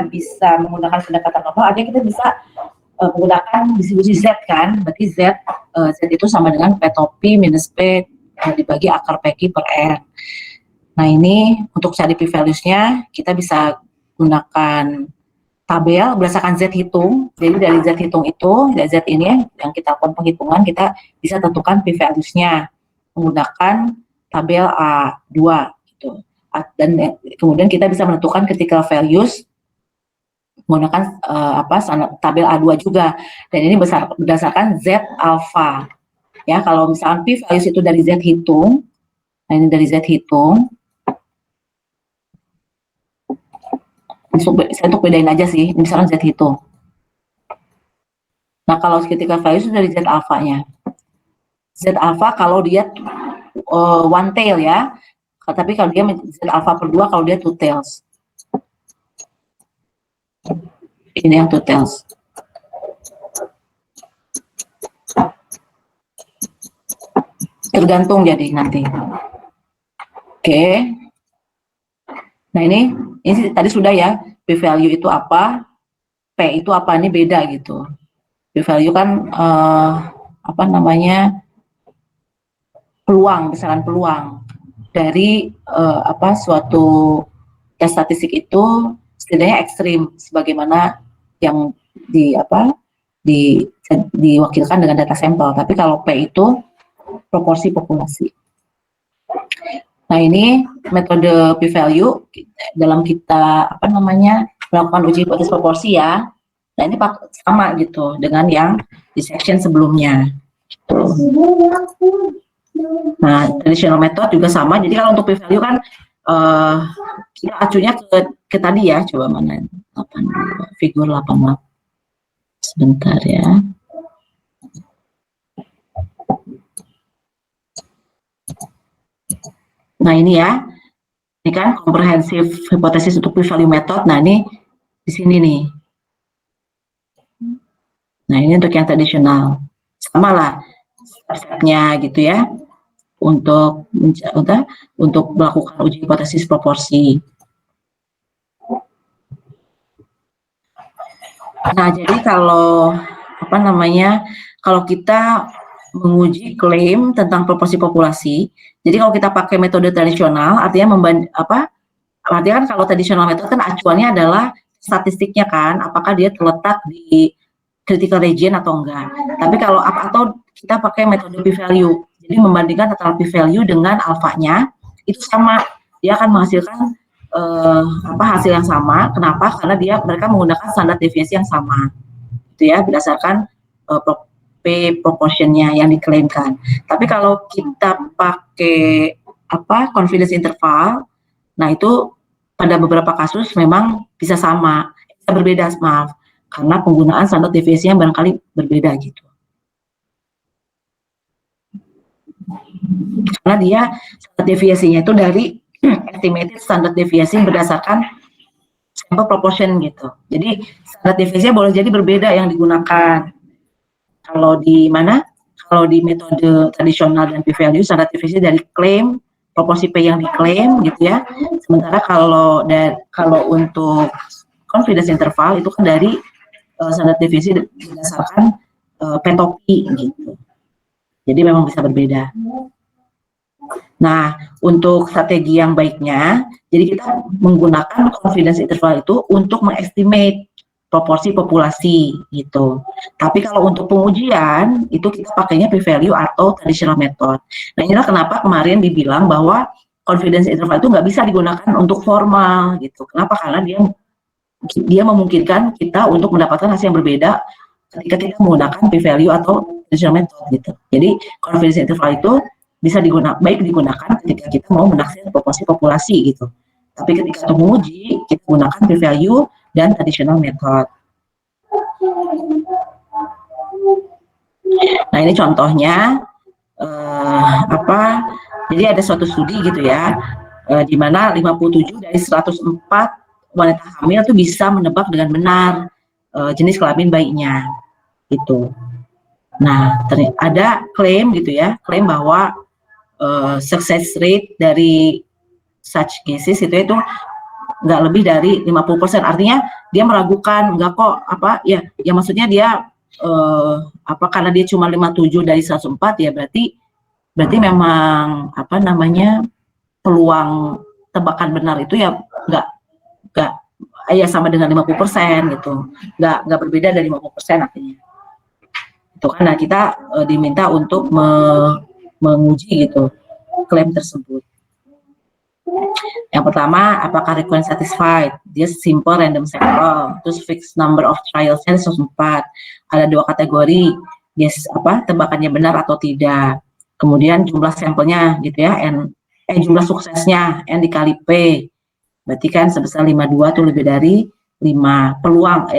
A: bisa menggunakan pendekatan normal, artinya kita bisa menggunakan distribusi Z kan, berarti Z itu sama dengan P-topi minus P dibagi akar PQ per R. Nah, ini untuk cari p-values-nya kita bisa gunakan tabel berdasarkan Z hitung. Jadi dari Z hitung itu, dari Z ini yang kita lakukan penghitungan, kita bisa tentukan p-values-nya menggunakan tabel A2 gitu. Dan kemudian kita bisa menentukan critical values menggunakan tabel A2 juga. Dan ini berdasarkan Z alpha. Ya, kalau misalkan p-values itu dari Z hitung, nah ini dari Z hitung. Untuk bedain aja sih, misalkan Z hitung. Nah, kalau critical value itu dari Z alpha-nya. Z alpha kalau dia one tail ya, tapi kalau dia Z alpha per 2 kalau dia two tails. Ini yang two tails. Tergantung jadi nanti. Oke. Nah ini tadi sudah ya, p-value itu apa, p itu apa, ini beda gitu. P-value kan apa namanya, peluang, misalkan peluang dari suatu tes statistik itu setidaknya ekstrim, sebagaimana yang diwakilkan dengan data sampel. Tapi kalau P itu proporsi populasi. Nah ini metode p-value dalam kita melakukan uji hipotesis proporsi ya. Nah ini sama gitu dengan yang di section sebelumnya. Gitu. Nah traditional method juga sama. Jadi kalau untuk p-value kan kita acunya ke tadi ya. Coba mana figur 88. Sebentar ya. Nah ini ya, ini kan comprehensive hypothesis untuk p-value method. Nah ini di sini nih. Nah ini untuk yang tradisional, sama lah step-stepnya gitu ya, untuk melakukan uji hipotesis proporsi. Nah jadi kalau kalau kita menguji klaim tentang proporsi populasi, jadi kalau kita pakai metode tradisional, artinya artinya kan kalau tradisional metode kan acuannya adalah statistiknya kan, apakah dia terletak di critical region atau enggak. Tapi kalau atau kita pakai metode p-value, jadi membandingkan antara p-value dengan alfanya, itu sama, dia akan menghasilkan hasil yang sama. Kenapa? Karena mereka menggunakan standar deviasi yang sama, gitu ya, berdasarkan P proportionnya yang diklaimkan. Tapi kalau kita pakai confidence interval, nah itu pada beberapa kasus memang bisa sama, bisa berbeda, maaf, karena penggunaan standar deviasinya barangkali berbeda gitu. Karena dia standar deviasinya itu dari estimated standard deviasi berdasarkan sample proportion gitu. Jadi standar deviasinya boleh jadi berbeda yang digunakan. Kalau di metode tradisional dan p-value, standar deviasi dari klaim, proporsi P yang diklaim gitu ya. Sementara kalau untuk confidence interval itu kan dari standar deviasi berdasarkan P-topi gitu. Jadi memang bisa berbeda. Nah, untuk strategi yang baiknya, jadi kita menggunakan confidence interval itu untuk mengestimate proporsi populasi gitu. Tapi kalau untuk pengujian itu kita pakainya p-value atau traditional method. Nah inilah kenapa kemarin dibilang bahwa confidence interval itu nggak bisa digunakan untuk formal gitu. Kenapa? Karena dia memungkinkan kita untuk mendapatkan hasil yang berbeda ketika kita menggunakan p-value atau traditional method gitu. Jadi confidence interval itu bisa baik digunakan ketika kita mau menaksir proporsi populasi gitu. Tapi ketika untuk menguji, kita gunakan p-value dan traditional method. Nah ini contohnya jadi ada suatu studi gitu ya, di mana 57 dari 104 wanita hamil itu bisa menebak dengan benar jenis kelamin bayinya gitu. Nah ada klaim gitu ya, klaim bahwa success rate dari such cases itu nggak lebih dari 50%. Artinya dia meragukan, enggak kok ya maksudnya dia karena dia cuma 57 dari 104 ya berarti memang peluang tebakan benar itu ya enggak ya sama dengan 50% gitu. Enggak berbeda dari 50% artinya. Itu kan kita diminta untuk menguji gitu klaim tersebut. Yang pertama, apakah requirement satisfied? Dia simple random sample, terus fixed number of trials-nya 104. Ada 2 kategori, tebakannya benar atau tidak. Kemudian jumlah sampelnya gitu ya, jumlah suksesnya N dikali P. Berarti kan sebesar 52 itu lebih dari 5 peluang,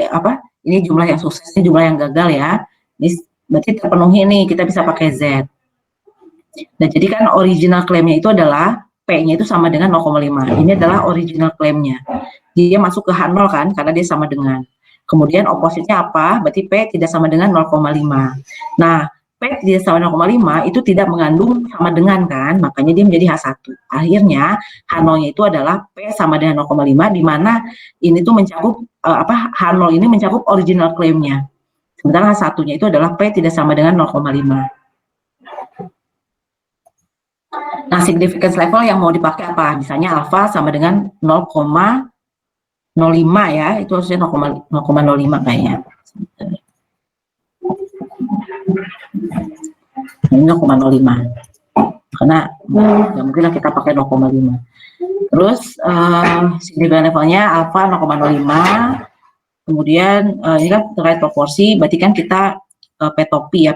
A: ini jumlah yang sukses, ini jumlah yang gagal ya. Ini berarti terpenuhi nih, kita bisa pakai Z. Nah, jadi kan original claim-nya itu adalah P-nya itu sama dengan 0,5. Ini adalah original claim-nya. Dia masuk ke H0 kan, karena dia sama dengan. Kemudian opositnya apa? Berarti P tidak sama dengan 0,5. Nah, P tidak sama 0,5 itu tidak mengandung sama dengan kan, makanya dia menjadi H1. Akhirnya H0-nya itu adalah P sama dengan 0,5, di mana ini tuh mencakup H0 ini mencakup original claim-nya. Sementara H1-nya itu adalah P tidak sama dengan 0,5. Nah, significance level yang mau dipakai apa? Misalnya alpha sama dengan 0,05 ya, itu harusnya 0,05 kayaknya. Ini 0,05. Karena ya mungkin kita pakai 0,5. Terus significance levelnya alpha 0,05. Kemudian ini kan terkait proporsi, berarti kan kita P-topi.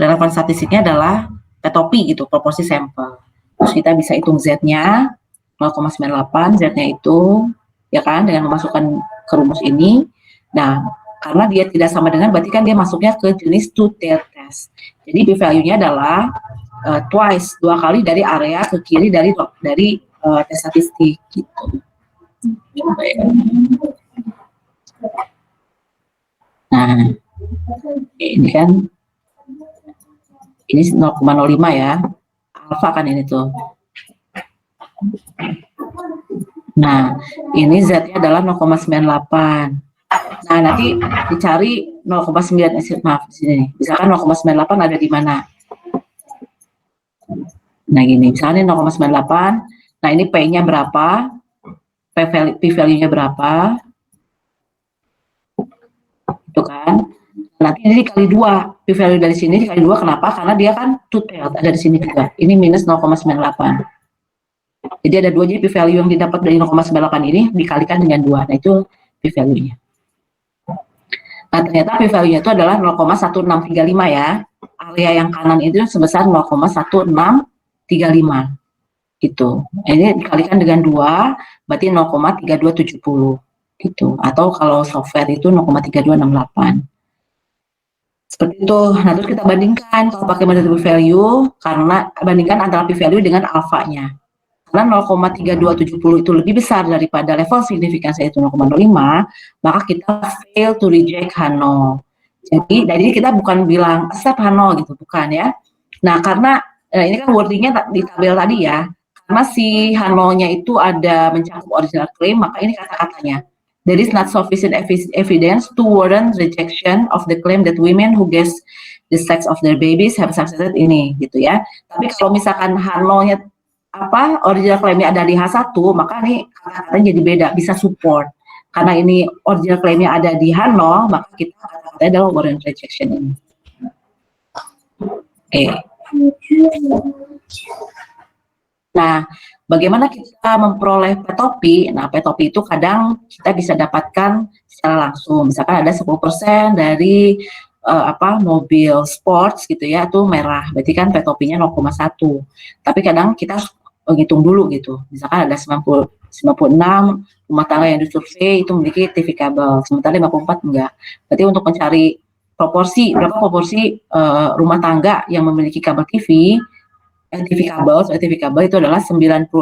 A: Relevan statistiknya adalah P-topi gitu, proporsi sampel. Terus kita bisa hitung Z-nya 0,98, Z-nya itu ya kan dengan memasukkan ke rumus ini. Nah, karena dia tidak sama dengan, berarti kan dia masuknya ke jenis two-tailed test. Jadi p-value-nya adalah twice, 2 kali dari area ke kiri dari tes statistik gitu. Coba ya. Nah, ini kan ini 0,05 ya, alfa kan ini tuh. Nah, ini Z-nya adalah 0,98. Nah, nanti dicari 0,9, maaf di sini. Misalkan 0,98 ada di mana? Nah, gini, misalnya 0,98. Nah, ini P-nya berapa? P-value-nya berapa? Itu kan. Nanti ini dikali 2, p-value dari sini dikali 2, kenapa? Karena dia kan two-tailed, ada di sini juga. Ini minus 0,98. Jadi ada 2, jadi p-value yang didapat dari 0,98 ini dikalikan dengan 2. Nah, itu p-value-nya. Nah, ternyata p-value-nya itu adalah 0,1635 ya. Area yang kanan itu sebesar 0,1635. Gitu. Nah, ini dikalikan dengan 2, berarti 0,3270. Gitu. Atau kalau software itu 0,3268. Seperti itu. Nah, terus kita bandingkan kalau pakai metode p-value, karena bandingkan antara p-value dengan alfanya. Karena 0,3270 itu lebih besar daripada level signifikansi yaitu 0,05, maka kita fail to reject H0. Jadi kita bukan bilang accept H0 gitu, bukan ya. Nah, karena ini kan wordingnya di tabel tadi ya, karena si H0-nya itu ada mencakup original claim, maka ini kata-katanya. There is not sufficient evidence to warrant rejection of the claim that women who guess the sex of their babies have succeeded ini, gitu ya. Tapi kalau misalkan H0-nya original claim-nya ada di H1, maka ini kata-katanya jadi beda, bisa support. Karena ini original claim-nya ada di H0, maka kita kata-katanya adalah warrant rejection ini. Oke. Nah, bagaimana kita memperoleh P-topi? Nah, P-topi itu kadang kita bisa dapatkan secara langsung. Misalkan ada 10% dari mobil sports gitu ya, itu merah. Berarti kan P-topinya 0,1. Tapi kadang kita ngitung dulu gitu. Misalkan ada 96 rumah tangga yang disurvei itu memiliki TV kabel, sementara 54 enggak. Berarti untuk mencari proporsi, berapa proporsi rumah tangga yang memiliki kabel TV kabel itu adalah 96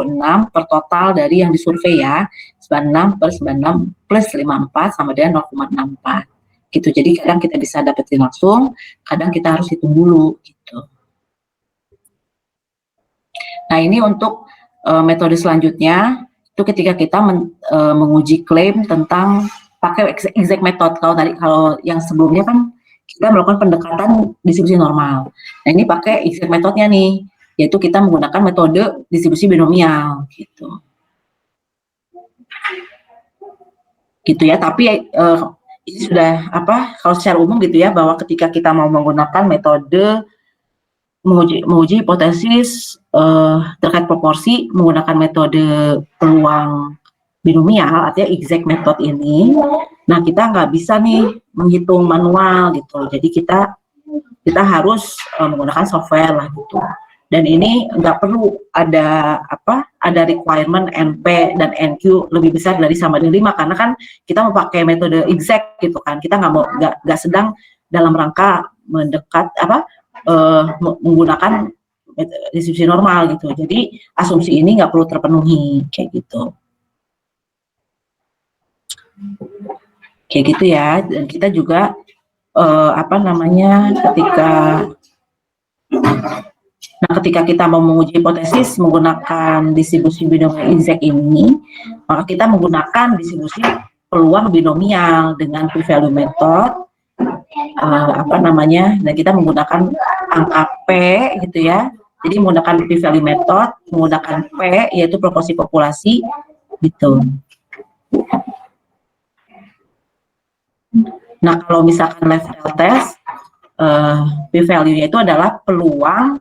A: per total dari yang disurvei ya. 96 per 96 plus 54 sama dengan 0,64. Gitu. Jadi kadang kita bisa dapetin langsung, kadang kita harus hitung dulu gitu. Nah, ini untuk metode selanjutnya itu ketika kita menguji klaim tentang pakai exact method. Kalau yang sebelumnya kan kita melakukan pendekatan distribusi normal. Nah, ini pakai exact methodnya nih, yaitu kita menggunakan metode distribusi binomial gitu. Gitu ya, tapi ini sudah kalau secara umum gitu ya, bahwa ketika kita mau menggunakan metode menguji hipotesis terkait proporsi menggunakan metode peluang binomial, artinya exact method ini, nah kita nggak bisa nih menghitung manual gitu, jadi kita harus menggunakan software lah gitu. Dan ini nggak perlu ada ada requirement NP dan NQ lebih besar dari sama dengan 5, karena kan kita mau pakai metode exact gitu kan. Kita nggak sedang dalam rangka menggunakan distribusi normal gitu. Jadi asumsi ini nggak perlu terpenuhi kayak gitu. Kayak gitu ya. Dan kita juga ketika kita mau menguji hipotesis menggunakan distribusi binomial exact ini, maka kita menggunakan distribusi peluang binomial dengan p-value method, dan kita menggunakan angka P gitu ya. Jadi menggunakan p-value method, menggunakan P yaitu proporsi populasi gitu. Nah, kalau misalkan left-tail test, p-value-nya itu adalah peluang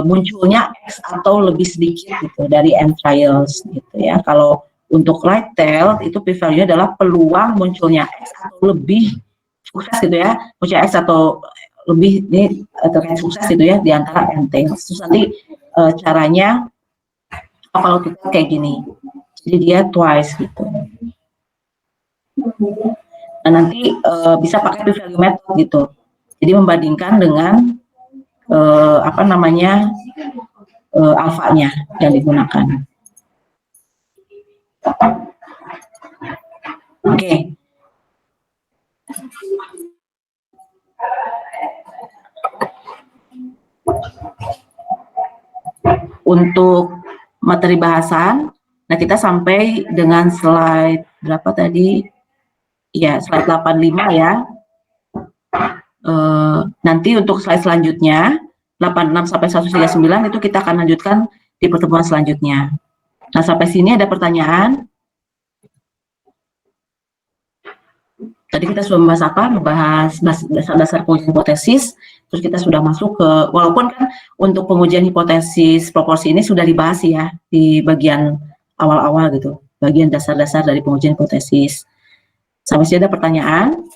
A: munculnya X atau lebih sedikit gitu dari N trials gitu ya. Kalau untuk right tail itu p-value adalah peluang munculnya X atau lebih sukses gitu ya, munculnya X atau lebih ini terkait sukses gitu ya di antara N tails. Terus nanti caranya kalau kita kayak gini, jadi dia twice gitu. Nah, nanti bisa pakai p-value method gitu. Jadi membandingkan dengan alfanya yang digunakan. Oke. Untuk materi bahasan, nah kita sampai dengan slide berapa tadi? Ya, slide 85 ya. Nanti untuk slide selanjutnya 86 sampai 139 itu kita akan lanjutkan di pertemuan selanjutnya. Nah, sampai sini ada pertanyaan? Tadi kita sudah membahas apa? Membahas dasar-dasar pengujian hipotesis, terus kita sudah masuk ke, walaupun kan untuk pengujian hipotesis proporsi ini sudah dibahas ya di bagian awal-awal gitu, bagian dasar-dasar dari pengujian hipotesis. Sampai sini ada pertanyaan?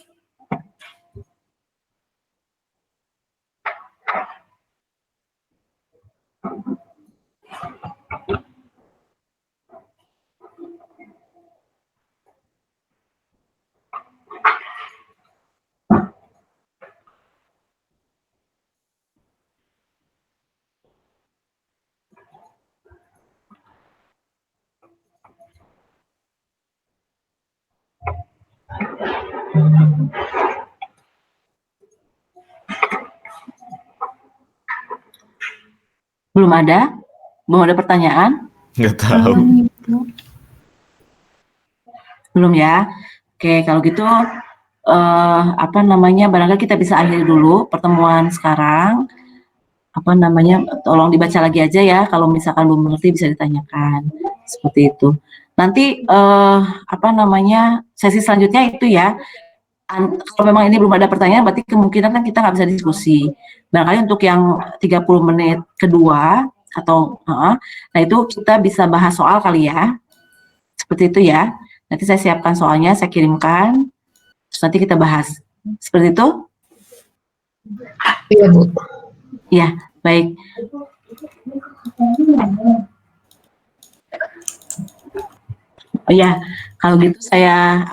A: Belum ada? Belum ada pertanyaan?
B: Nggak tahu.
A: Belum ya? Oke, kalau gitu barangkali kita bisa akhiri dulu pertemuan sekarang. Tolong dibaca lagi aja ya, kalau misalkan belum mengerti bisa ditanyakan. Seperti itu. Nanti sesi selanjutnya itu ya. Kalau memang ini belum ada pertanyaan, berarti kemungkinan kan kita nggak bisa diskusi. Barangkali untuk yang 30 menit kedua nah itu kita bisa bahas soal kali ya. Seperti itu ya. Nanti saya siapkan soalnya, saya kirimkan. Terus nanti kita bahas. Seperti itu?
C: Iya, Bu.
A: Ya, baik. Oh ya, kalau gitu saya